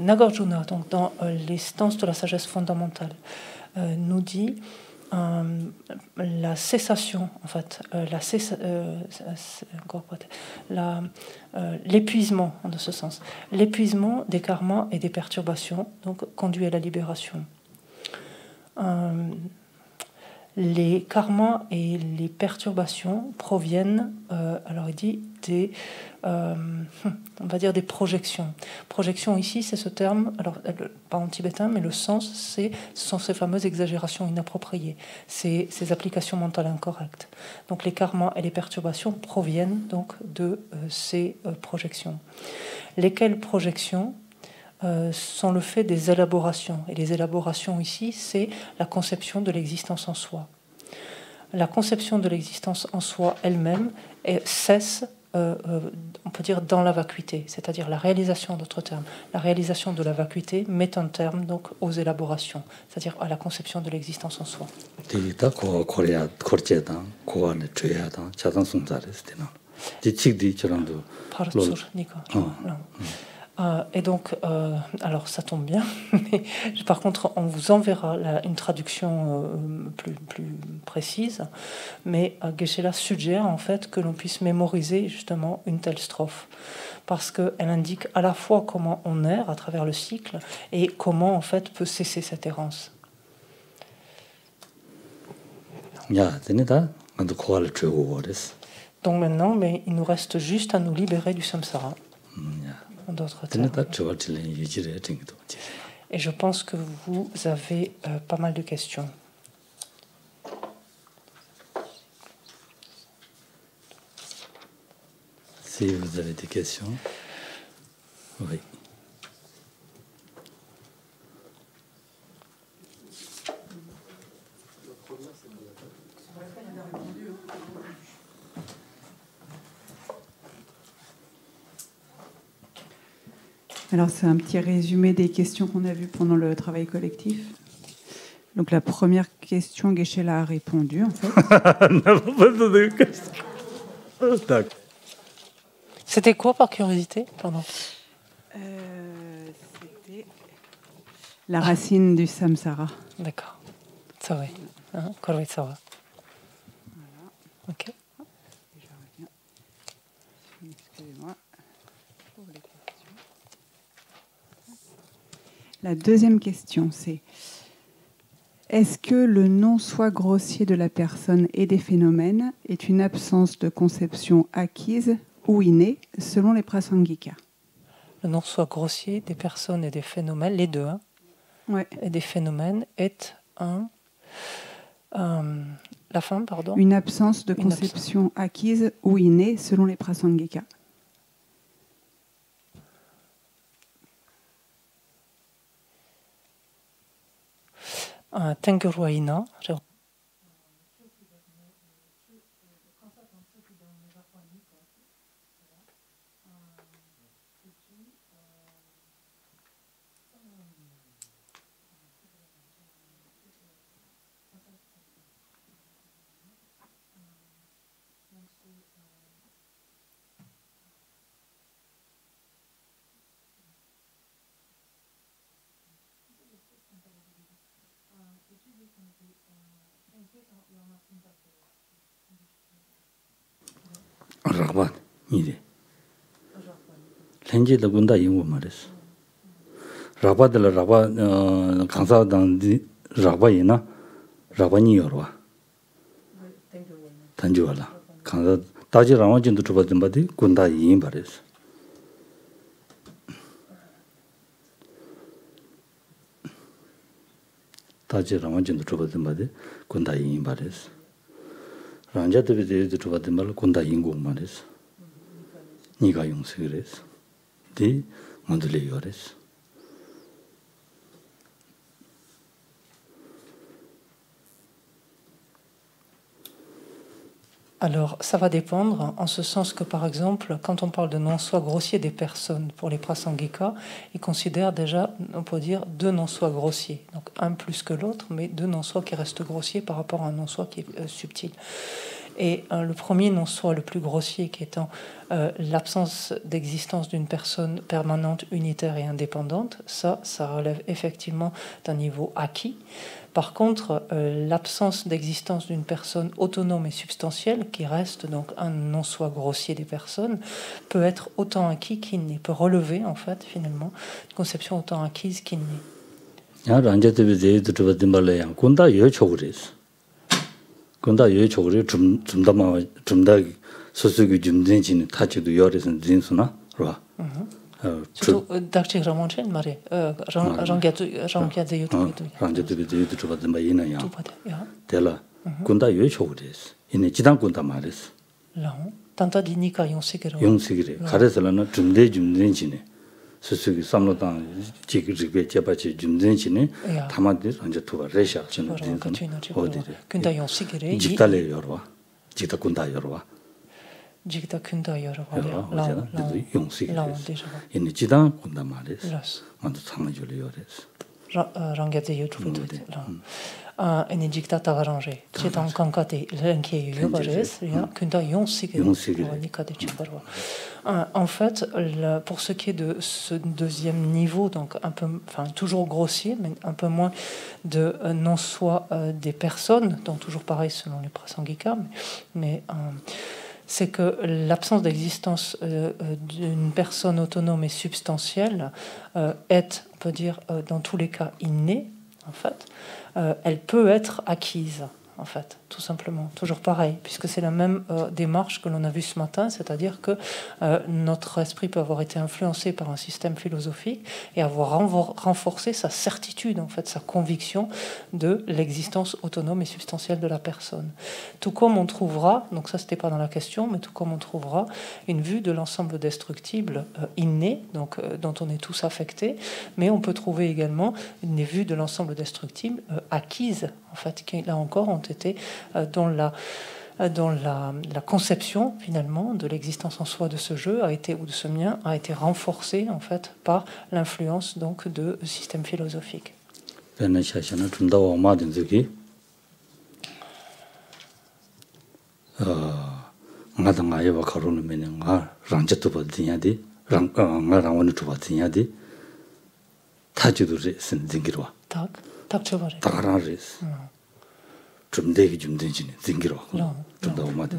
Nagarjuna, donc dans les stances de la sagesse fondamentale, nous dit la cessation, en fait, l'épuisement, en ce sens, l'épuisement des karmas et des perturbations, donc conduit à la libération. Les karmas et les perturbations proviennent, alors il dit, on va dire des projections. Projection ici, c'est ce terme, alors pas en tibétain, mais le sens, ce sont ces fameuses exagérations inappropriées, ces applications mentales incorrectes. Donc les karmas et les perturbations proviennent donc de ces projections. Lesquelles projections sont le fait des élaborations. Et les élaborations ici, c'est la conception de l'existence en soi. La conception de l'existence en soi elle-même cesse, on peut dire, dans la vacuité, c'est-à-dire la réalisation, d'autres termes. La réalisation de la vacuité met un terme donc aux élaborations, c'est-à-dire à la conception de l'existence en soi. Et donc, alors ça tombe bien, mais par contre, on vous enverra une traduction plus précise. Mais Geshe-la suggère en fait que l'on puisse mémoriser justement une telle strophe, parce qu'elle indique à la fois comment on erre à travers le cycle et comment en fait peut cesser cette errance. Donc maintenant, mais il nous reste juste à nous libérer du samsara. D'autres termes. Et je pense que vous avez pas mal de questions. Si vous avez des questions, oui. Alors, c'est un petit résumé des questions qu'on a vues pendant le travail collectif. Donc, la première question, Geshe-la a répondu, en fait. C'était quoi, par curiosité? Pardon. C'était la racine du samsara. D'accord. Ça va. Koroi, ça va. Voilà. Ok. Je reviens. Excusez-moi pour les questions. La deuxième question, c'est: est-ce que le non-soi grossier de la personne et des phénomènes est une absence de conception acquise ou innée selon les prasangika? Le non-soi grossier des personnes et des phénomènes, les deux, ouais. Et des phénomènes est la fin, pardon. Une absence de conception acquise ou innée selon les prasangika. Tenguruaina. Raban, 이래. 렌제도 군다 영어 말했어. raba de la raba kansa dans raba ina raba ni yorwa tanju wala kansa taji rawa jindu tuba dimbadi kunda yin bares taji rawa jindu tuba dimbadi kunda yin bares ranja de de tuba dimbal kunda yin gu mares niga yung sigres di mondule yores. Alors, ça va dépendre, en ce sens que, par exemple, quand on parle de non-soi grossier des personnes, pour les prasangika, ils considèrent déjà, on peut dire, deux non-soi grossiers. Donc, un plus que l'autre, mais deux non-soi qui restent grossiers par rapport à un non-soi qui est subtil. Et le premier non-soi, le plus grossier, qui étant l'absence d'existence d'une personne permanente, unitaire et indépendante, ça relève effectivement d'un niveau acquis. Par contre, l'absence d'existence d'une personne autonome et substantielle, qui reste donc un non-soi grossier des personnes, peut être autant acquis qu'inné, peut relever en fait finalement une conception autant acquise qu'inné. 군다 여 초그리 좀다마 좀다 소소기 좀된지는 타치도 열에서 진수나 그봐 surtout d'acte vraiment chen mare rangyade youtube rangyade tuba damba yina야 tel라 군다 여 초그리스 이네 지단 군다 말레스 라오 tanto di nika 용식이래 가래서는 좀된지네 소소기 삼로당 지그지게 제바치 좀된지네 담아들 언제 투바 레샤 저는 어디래 근데 용식이래 직달래 열어 직다 군다 열어 직다 군다 열어 라오 용식이 이네 지단 군다 말레스 먼저 참아줄 열어스 rangyade youtube ene dikta arrangé c'est en kankate lenki yobares ya kunda yonsige nikade chibarwa. En fait, pour ce qui est de ce deuxième niveau, donc un peu, enfin toujours grossier, mais un peu moins de non-soi des personnes, donc toujours pareil selon les prasangika, mais c'est que l'absence d'existence d'une personne autonome et substantielle est, on peut dire, dans tous les cas innée, en fait. Elle peut être acquise, en fait, tout simplement. Toujours pareil, puisque c'est la même démarche que l'on a vue ce matin, c'est-à-dire que notre esprit peut avoir été influencé par un système philosophique et avoir renforcé sa certitude, en fait, sa conviction de l'existence autonome et substantielle de la personne. Tout comme on trouvera, donc ça c'était pas dans la question, mais tout comme on trouvera une vue de l'ensemble destructible inné, donc dont on est tous affectés, mais on peut trouver également une vue de l'ensemble destructible acquise, en fait, qui là encore ont été dont la conception finalement de l'existence en soi de ce jeu a été, ou de ce mien, a été renforcée en fait par l'influence donc de systèmes philosophiques. Tak 쳐버려. 좀 되게 좀 되지네. 징기로. 좀 더 오마데.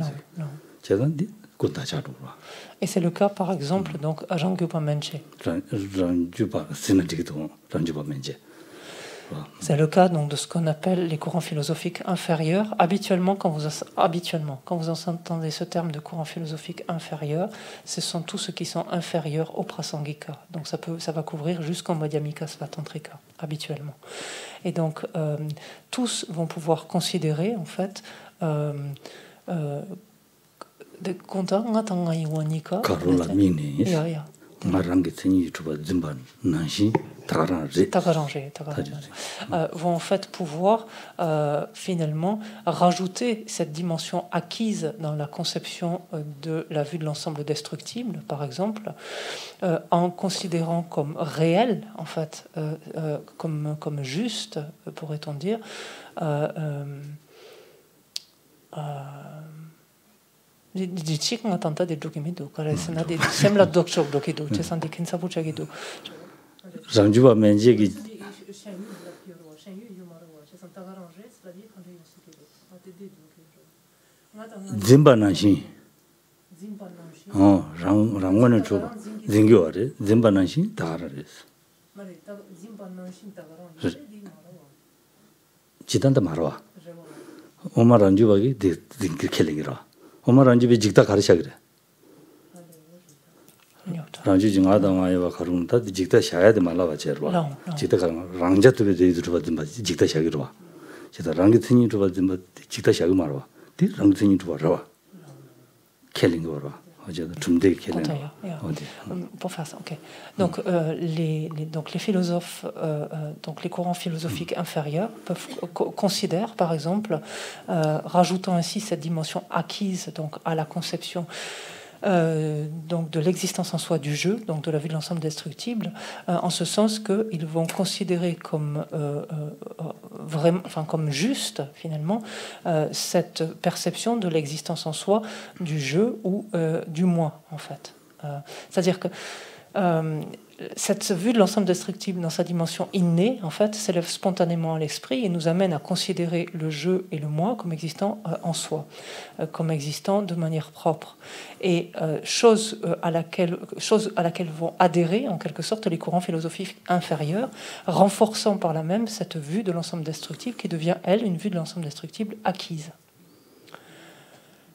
제단디 군다 자루라. Et c'est le cas par exemple donc à Ranggyupa Menche. Ranggyupa Sinadikido Ranggyupa Menche. C'est le cas donc de ce qu'on appelle les courants philosophiques inférieurs. Habituellement, quand vous entendez ce terme de courant philosophique inférieur, ce sont tous ceux qui sont inférieurs au prasangika. Donc ça va couvrir jusqu'au madhyamika svatantrika, habituellement. Et donc tous vont pouvoir considérer en fait des contas ngatangaïwanika. Karola mini. Vont en fait pouvoir finalement rajouter cette dimension acquise dans la conception de la vue de l'ensemble destructible, par exemple, en considérant comme réel, en fait, comme juste, pourrait-on dire, 지치가 나타난다 대독이미도 그래서 나도 샘라 독적 독이도 제산디 킨사부자기도 장주바 면제기 짐바나시 랑원을 줘 징교아래 짐바나시 다라레스 지단다 말와 오마르 안주바기 딜켈링이라 오마르 안주비 직다 가르쳐 그래 랑주 중아당아야 가rum다 직다 샤야 돼 말라와 제르와 직다 가랑 랑자트베 데이드로 받은 바 직다 샤기로 와 제가 랑기트니로 받은 바 직다 샤기 말와 디 랑트니로 와라 켈링 와라 Pour faire ça, ok. Donc, donc les philosophes, donc les courants philosophiques inférieurs considèrent, par exemple, rajoutant ainsi cette dimension acquise donc à la conception donc de l'existence en soi du jeu, donc de la vue de l'ensemble destructible, en ce sens qu'ils vont considérer comme vraiment, enfin comme juste finalement cette perception de l'existence en soi du jeu ou du moi en fait. C'est-à-dire que cette vue de l'ensemble destructible dans sa dimension innée, en fait, s'élève spontanément à l'esprit et nous amène à considérer le jeu et le moi comme existant en soi, comme existant de manière propre. Et chose à laquelle vont adhérer, en quelque sorte, les courants philosophiques inférieurs, renforçant par là même cette vue de l'ensemble destructible qui devient, elle, une vue de l'ensemble destructible acquise.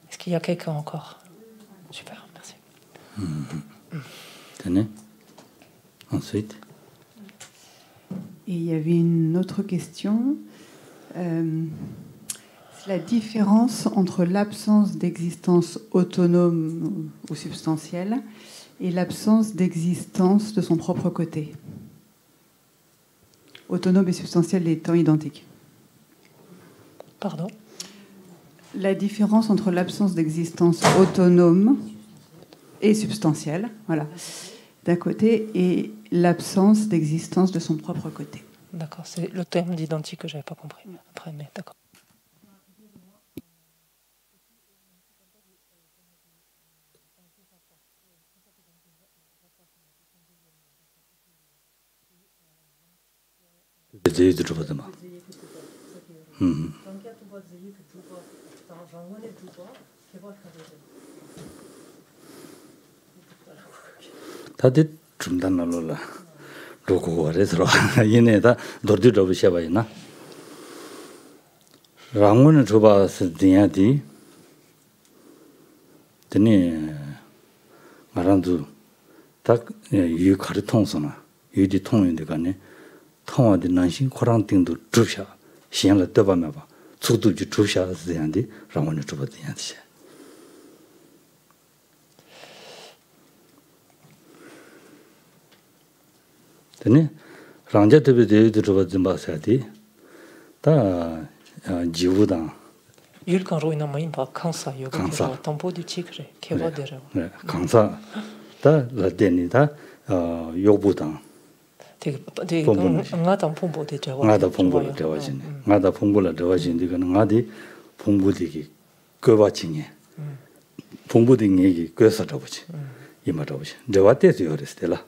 Est-ce qu'il y a quelqu'un encore? Super, merci. Tenez. Ensuite. Et il y avait une autre question. C'est la différence entre l'absence d'existence autonome ou substantielle et l'absence d'existence de son propre côté. Autonome et substantielle étant identiques. Pardon? La différence entre l'absence d'existence autonome et substantielle, voilà, d'un côté, et l'absence d'existence de son propre côté. D'accord, c'est le terme d'identique que je n'avais pas compris. Après, mais d'accord. 다들 중단나로라 로고와레서 얘네다 dordi로 셔봐이나 랑원을 줘봐서 돼야지 되네 말한도 딱 유카르 통소나 유디 통인데 간에 통화된 난신 코랑팅도 주샤 시행을 떠봐면 봐 죽도 주샤 돼야지 랑원을 줘봐 돼야지 되네 랑자 때문에 대들어 좀 봐야지 다 지우다 율간 로이나마인 바 강사 여기 담보 뒤치그래 개와데라 네 강사 다 라데니다 요부다 되게 응아담 봉보 되죠 응아다 봉보를 되어진 응아다 봉보를 되어진 이거는 응아디 봉보되기 거바칭에 봉보된 얘기 그래서 잡으지 이 말아보지 저와 때도 요랬을라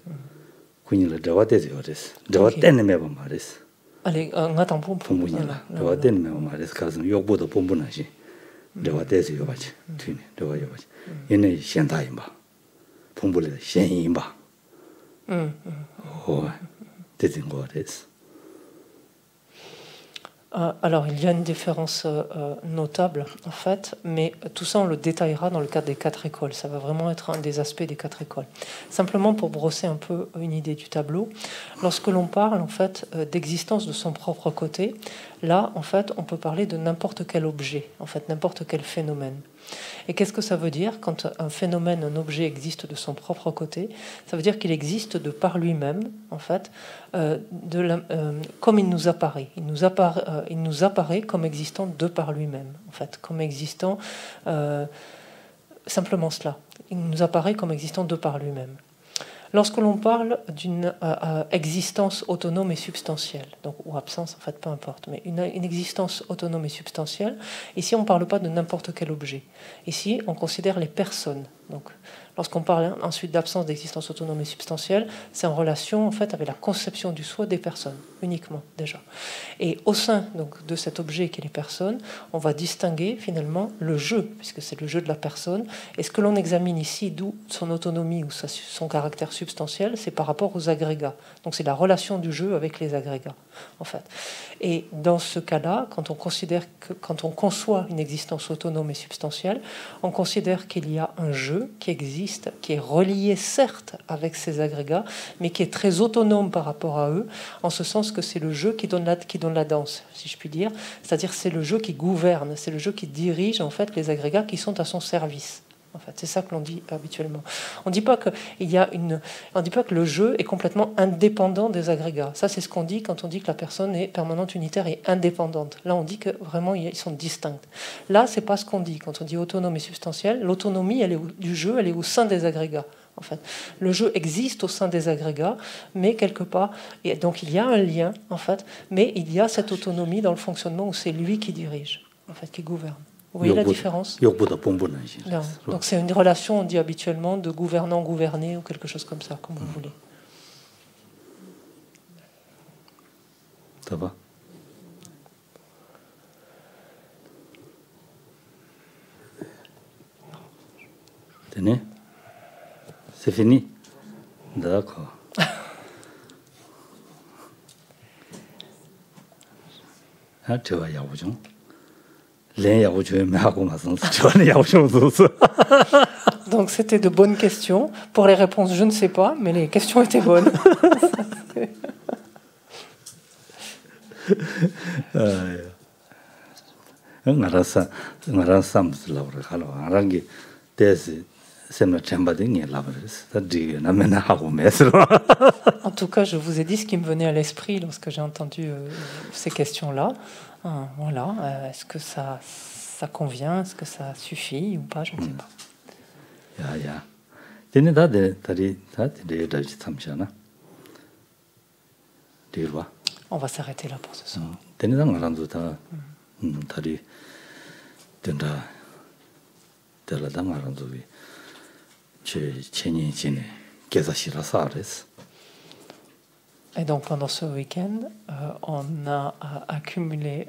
군이라 저와 때도 요랬어 저와 때는 매번 말했어 아니 응아담 봉보냐 저와 때는 매번 말했어 가서 욕보다 봉보나지 저와 때도 요바지 뒤네 저와 요바지 얘네 현다인 봐 봉보를 현인 봐 Alors, il y a une différence notable, en fait, mais tout ça, on le détaillera dans le cadre des 4 écoles. Ça va vraiment être un des aspects des 4 écoles. Simplement pour brosser un peu une idée du tableau, lorsque l'on parle, en fait, d'existence de son propre côté, là, en fait, on peut parler de n'importe quel objet, en fait, n'importe quel phénomène. Et qu'est-ce que ça veut dire quand un phénomène, un objet existe de son propre côté? Ça veut dire qu'il existe de par lui-même, en fait, comme il nous apparaît. Il nous apparaît comme existant de par lui-même, en fait, comme existant simplement cela. Il nous apparaît comme existant de par lui-même. Lorsque l'on parle d'une existence autonome et substantielle, donc, ou absence, en fait, peu importe, mais une existence autonome et substantielle, ici on ne parle pas de n'importe quel objet. Ici on considère les personnes Donc, lorsqu'on parle ensuite d'absence d'existence autonome et substantielle, c'est en relation en fait avec la conception du soi des personnes, uniquement déjà. Et au sein donc, de cet objet qui est les personnes, on va distinguer finalement le jeu, puisque c'est le jeu de la personne. Et ce que l'on examine ici, d'où son autonomie ou son caractère substantiel, c'est par rapport aux agrégats. Donc c'est la relation du jeu avec les agrégats, en fait. Et dans ce cas-là, quand on conçoit une existence autonome et substantielle, on considère qu'il y a un jeu qui existe, qui est relié certes avec ces agrégats, mais qui est très autonome par rapport à eux, en ce sens que c'est le jeu qui donne la danse, si je puis dire. C'est-à-dire c'est le jeu qui gouverne, c'est le jeu qui dirige en fait les agrégats qui sont à son service. En fait, c'est ça que l'on dit habituellement. On ne dit pas que le jeu est complètement indépendant des agrégats. Ça, c'est ce qu'on dit quand on dit que la personne est permanente, unitaire et indépendante. Là, on dit que vraiment ils sont distincts. Là, c'est pas ce qu'on dit quand on dit autonome et substantiel. L'autonomie, du jeu, elle est au sein des agrégats. En fait, le jeu existe au sein des agrégats, mais quelque part, et donc il y a un lien, en fait, mais il y a cette autonomie dans le fonctionnement où c'est lui qui dirige, en fait, qui gouverne. Vous voyez la différence? Non. Donc c'est une relation, on dit habituellement, de gouvernant-gouverné ou quelque chose comme ça, comme vous voulez. Ça va? Tenez? C'est fini? D'accord. Ah, tu vas y avoir Donc c'était de bonnes questions. Pour les réponses, je ne sais pas, mais les questions étaient bonnes. En tout cas, je vous ai dit ce qui me venait à l'esprit lorsque j'ai entendu ces questions-là. Voilà, est-ce que ça convient, est-ce que ça suffit ou pas, je ne sais pas. On va s'arrêter là pour ce soir. Et donc pendant ce week-end, on a accumulé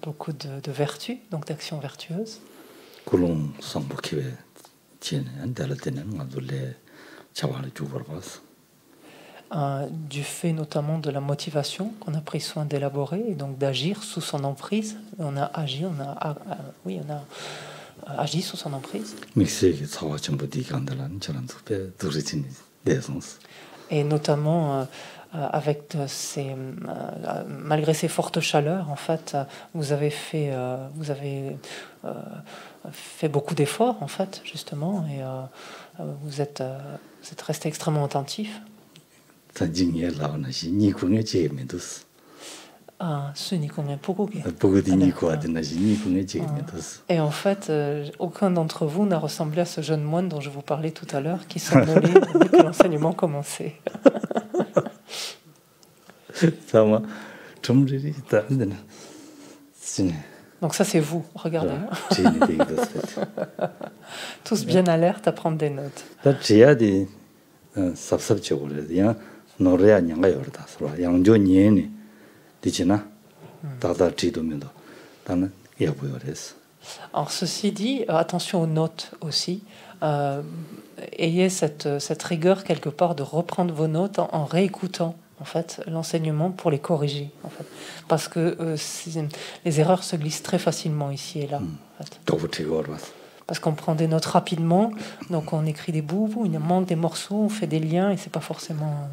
beaucoup de vertus, donc d'actions vertueuses. Du fait notamment de la motivation qu'on a pris soin d'élaborer et donc d'agir sous son emprise. On a agi, on a agi sous son emprise. Et notamment avec malgré ces fortes chaleurs, en fait, vous avez fait beaucoup d'efforts, en fait, justement, et vous êtes resté extrêmement attentif. Et en fait, aucun d'entre vous n'a ressemblé à ce jeune moine dont je vous parlais tout à l'heure, qui somnolait dès que l'enseignement commençait. Donc ça, c'est vous, regardez. Tous bien alertes à prendre des notes. Alors ceci dit, attention aux notes aussi. Ayez cette rigueur quelque part de reprendre vos notes en réécoutant en fait l'enseignement pour les corriger, en fait, parce que les erreurs se glissent très facilement ici et là. En fait. Parce qu'on prend des notes rapidement, donc on écrit des bouts, il manque des morceaux, on fait des liens et c'est pas forcément.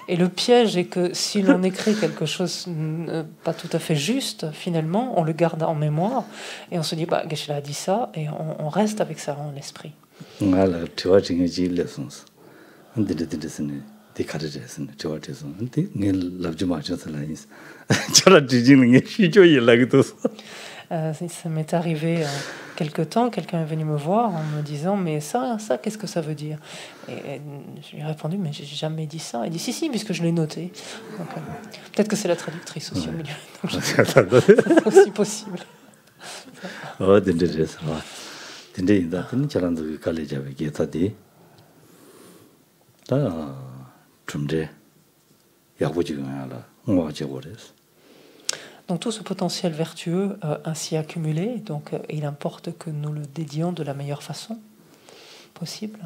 Et le piège est que si l'on écrit quelque chose pas tout à fait juste, finalement, on le garde en mémoire et on se dit, bah, Geshe-la a dit ça, et on reste avec ça en l'esprit. Ça m'est arrivé quelque temps, quelqu'un est venu me voir en me disant mais ça, qu'est-ce que ça veut dire? Et je lui ai répondu mais j'ai jamais dit ça. Il dit si, puisque je l'ai noté. Peut-être que c'est la traductrice aussi au milieu. C'est aussi possible. Donc tout ce potentiel vertueux ainsi accumulé, donc il importe que nous le dédions de la meilleure façon possible.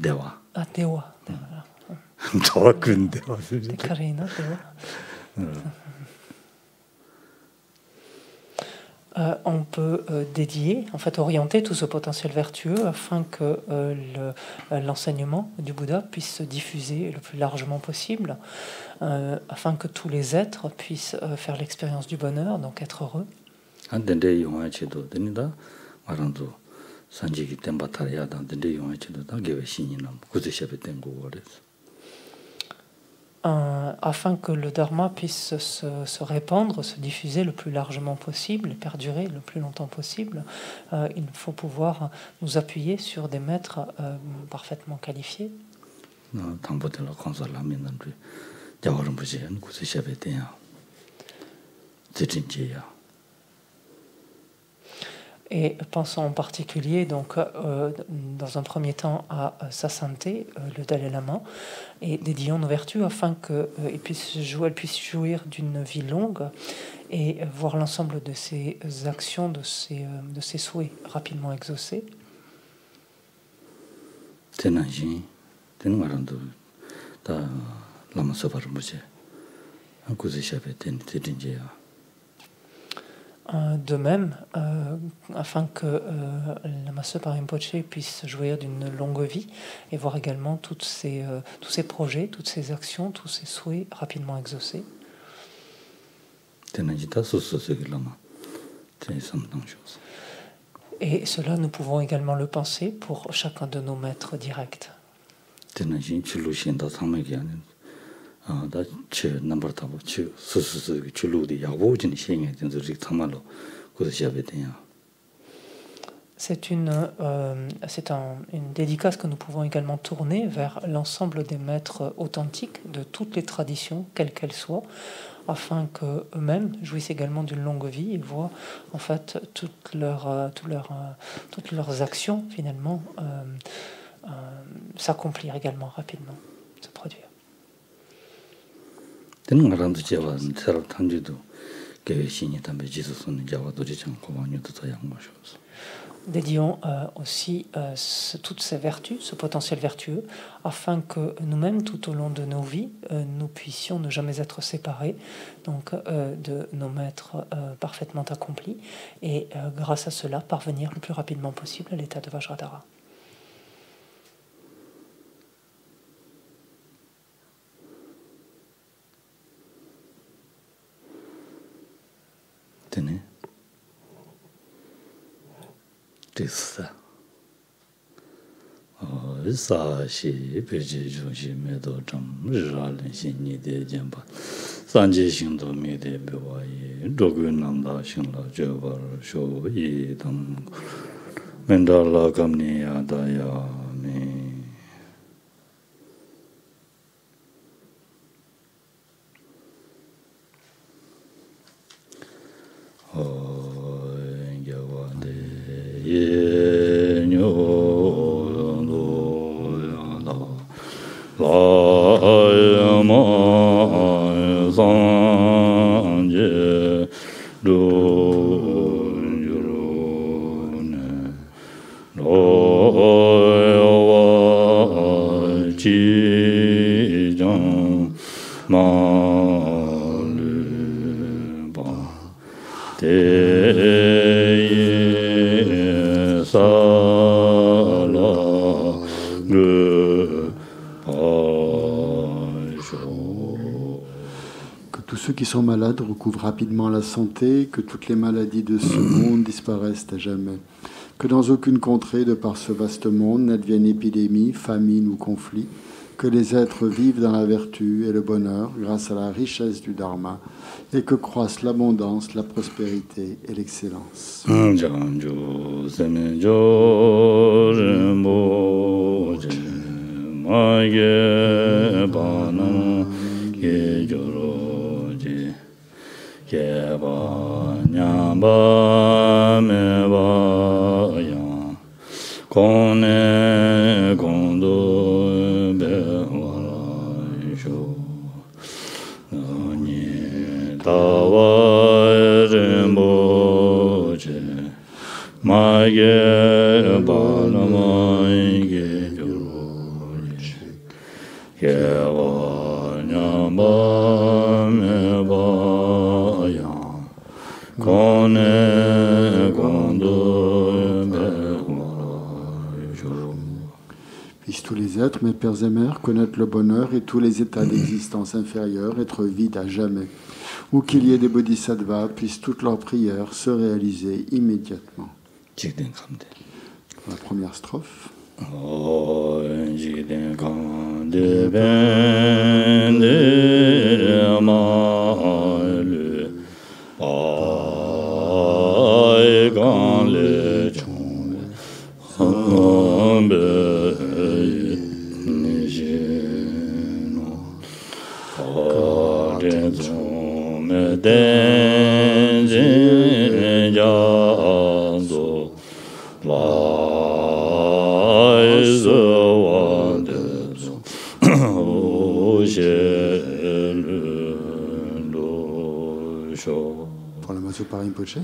Dewa. Karina, Dewa. On peut dédier, en fait orienter tout ce potentiel vertueux afin que l'enseignement du Bouddha puisse se diffuser le plus largement possible, afin que tous les êtres puissent faire l'expérience du bonheur, donc être heureux. Afin que le Dharma puisse se répandre, se diffuser le plus largement possible et perdurer le plus longtemps possible, il faut pouvoir nous appuyer sur des maîtres parfaitement qualifiés. Et pensons en particulier, donc, dans un premier temps, à sa santé, le Dalai Lama, et dédions nos vertus afin qu'elle puisse jouir d'une vie longue et voir l'ensemble de ses actions, de ses souhaits rapidement exaucés. De même, afin que Lama Zopa Rinpoche puisse jouir d'une longue vie et voir également tous ses projets, toutes ses actions, tous ses souhaits rapidement exaucés. Et cela, nous pouvons également le penser pour chacun de nos maîtres directs. C'est une dédicace que nous pouvons également tourner vers l'ensemble des maîtres authentiques de toutes les traditions, quelles qu'elles soient, afin qu'eux-mêmes jouissent également d'une longue vie et voient en fait toutes leurs actions finalement s'accomplir également rapidement, se produire. Dédions aussi toutes ces vertus, ce potentiel vertueux, afin que nous-mêmes, tout au long de nos vies, nous puissions ne jamais être séparés donc, de nos maîtres parfaitement accomplis et grâce à cela parvenir le plus rapidement possible à l'état de Vajradhara. Tenez. Tissa. Sa shi peji joshi medo cham jalin shin de jamba. Sanje shin do me de bewa yi dogu nanda shin la jebar sho yi tam. Mendala kamni ya da ya me. tous ceux qui sont malades recouvrent rapidement la santé, que toutes les maladies de ce monde disparaissent à jamais, que dans aucune contrée de par ce vaste monde n'advienne épidémie, famine ou conflit, que les êtres vivent dans la vertu et le bonheur grâce à la richesse du Dharma, et que croissent l'abondance, la prospérité et l'excellence. Puissent tous les êtres, mes pères et mères, connaître le bonheur et tous les états d'existence inférieurs, être vides à jamais. Ou qu'il y ait des bodhisattvas, puissent toutes leurs prières se réaliser immédiatement. La première strophe. Pour la Masupa Rinpoche.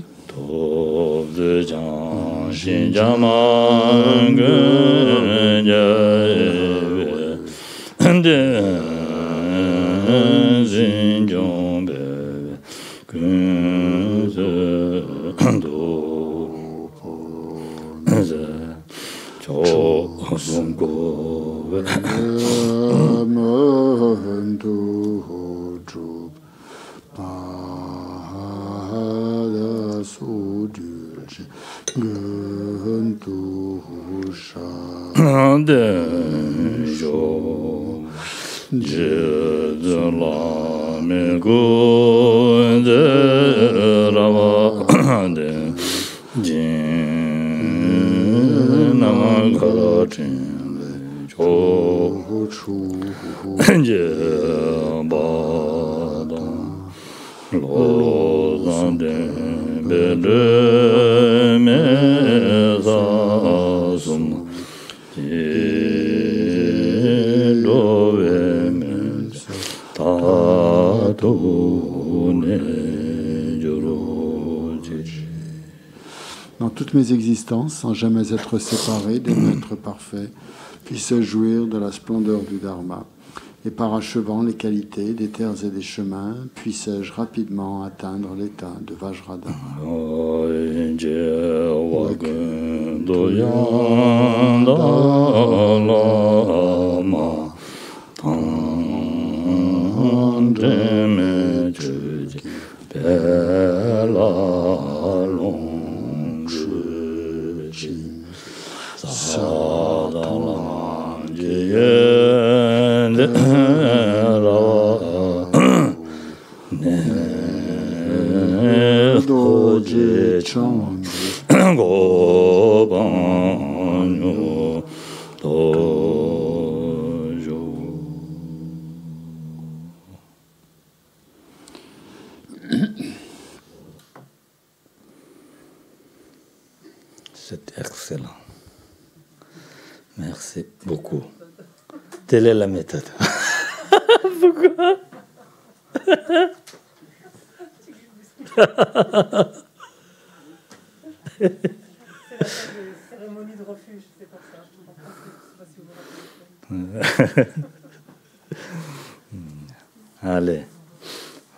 Dans toutes mes existences, sans jamais être séparé des maîtres parfaits, puisse jouir de la splendeur du Dharma. Et parachevant les qualités des terres et des chemins, puisse-je rapidement atteindre l'état de Vajradhara. C'est excellent. Merci beaucoup. Telle est la méthode. Pourquoi? Cérémonie de refuge, c'est pour ça. Je ne sais pas si vous Allez,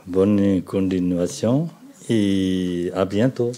bonne continuation et à bientôt.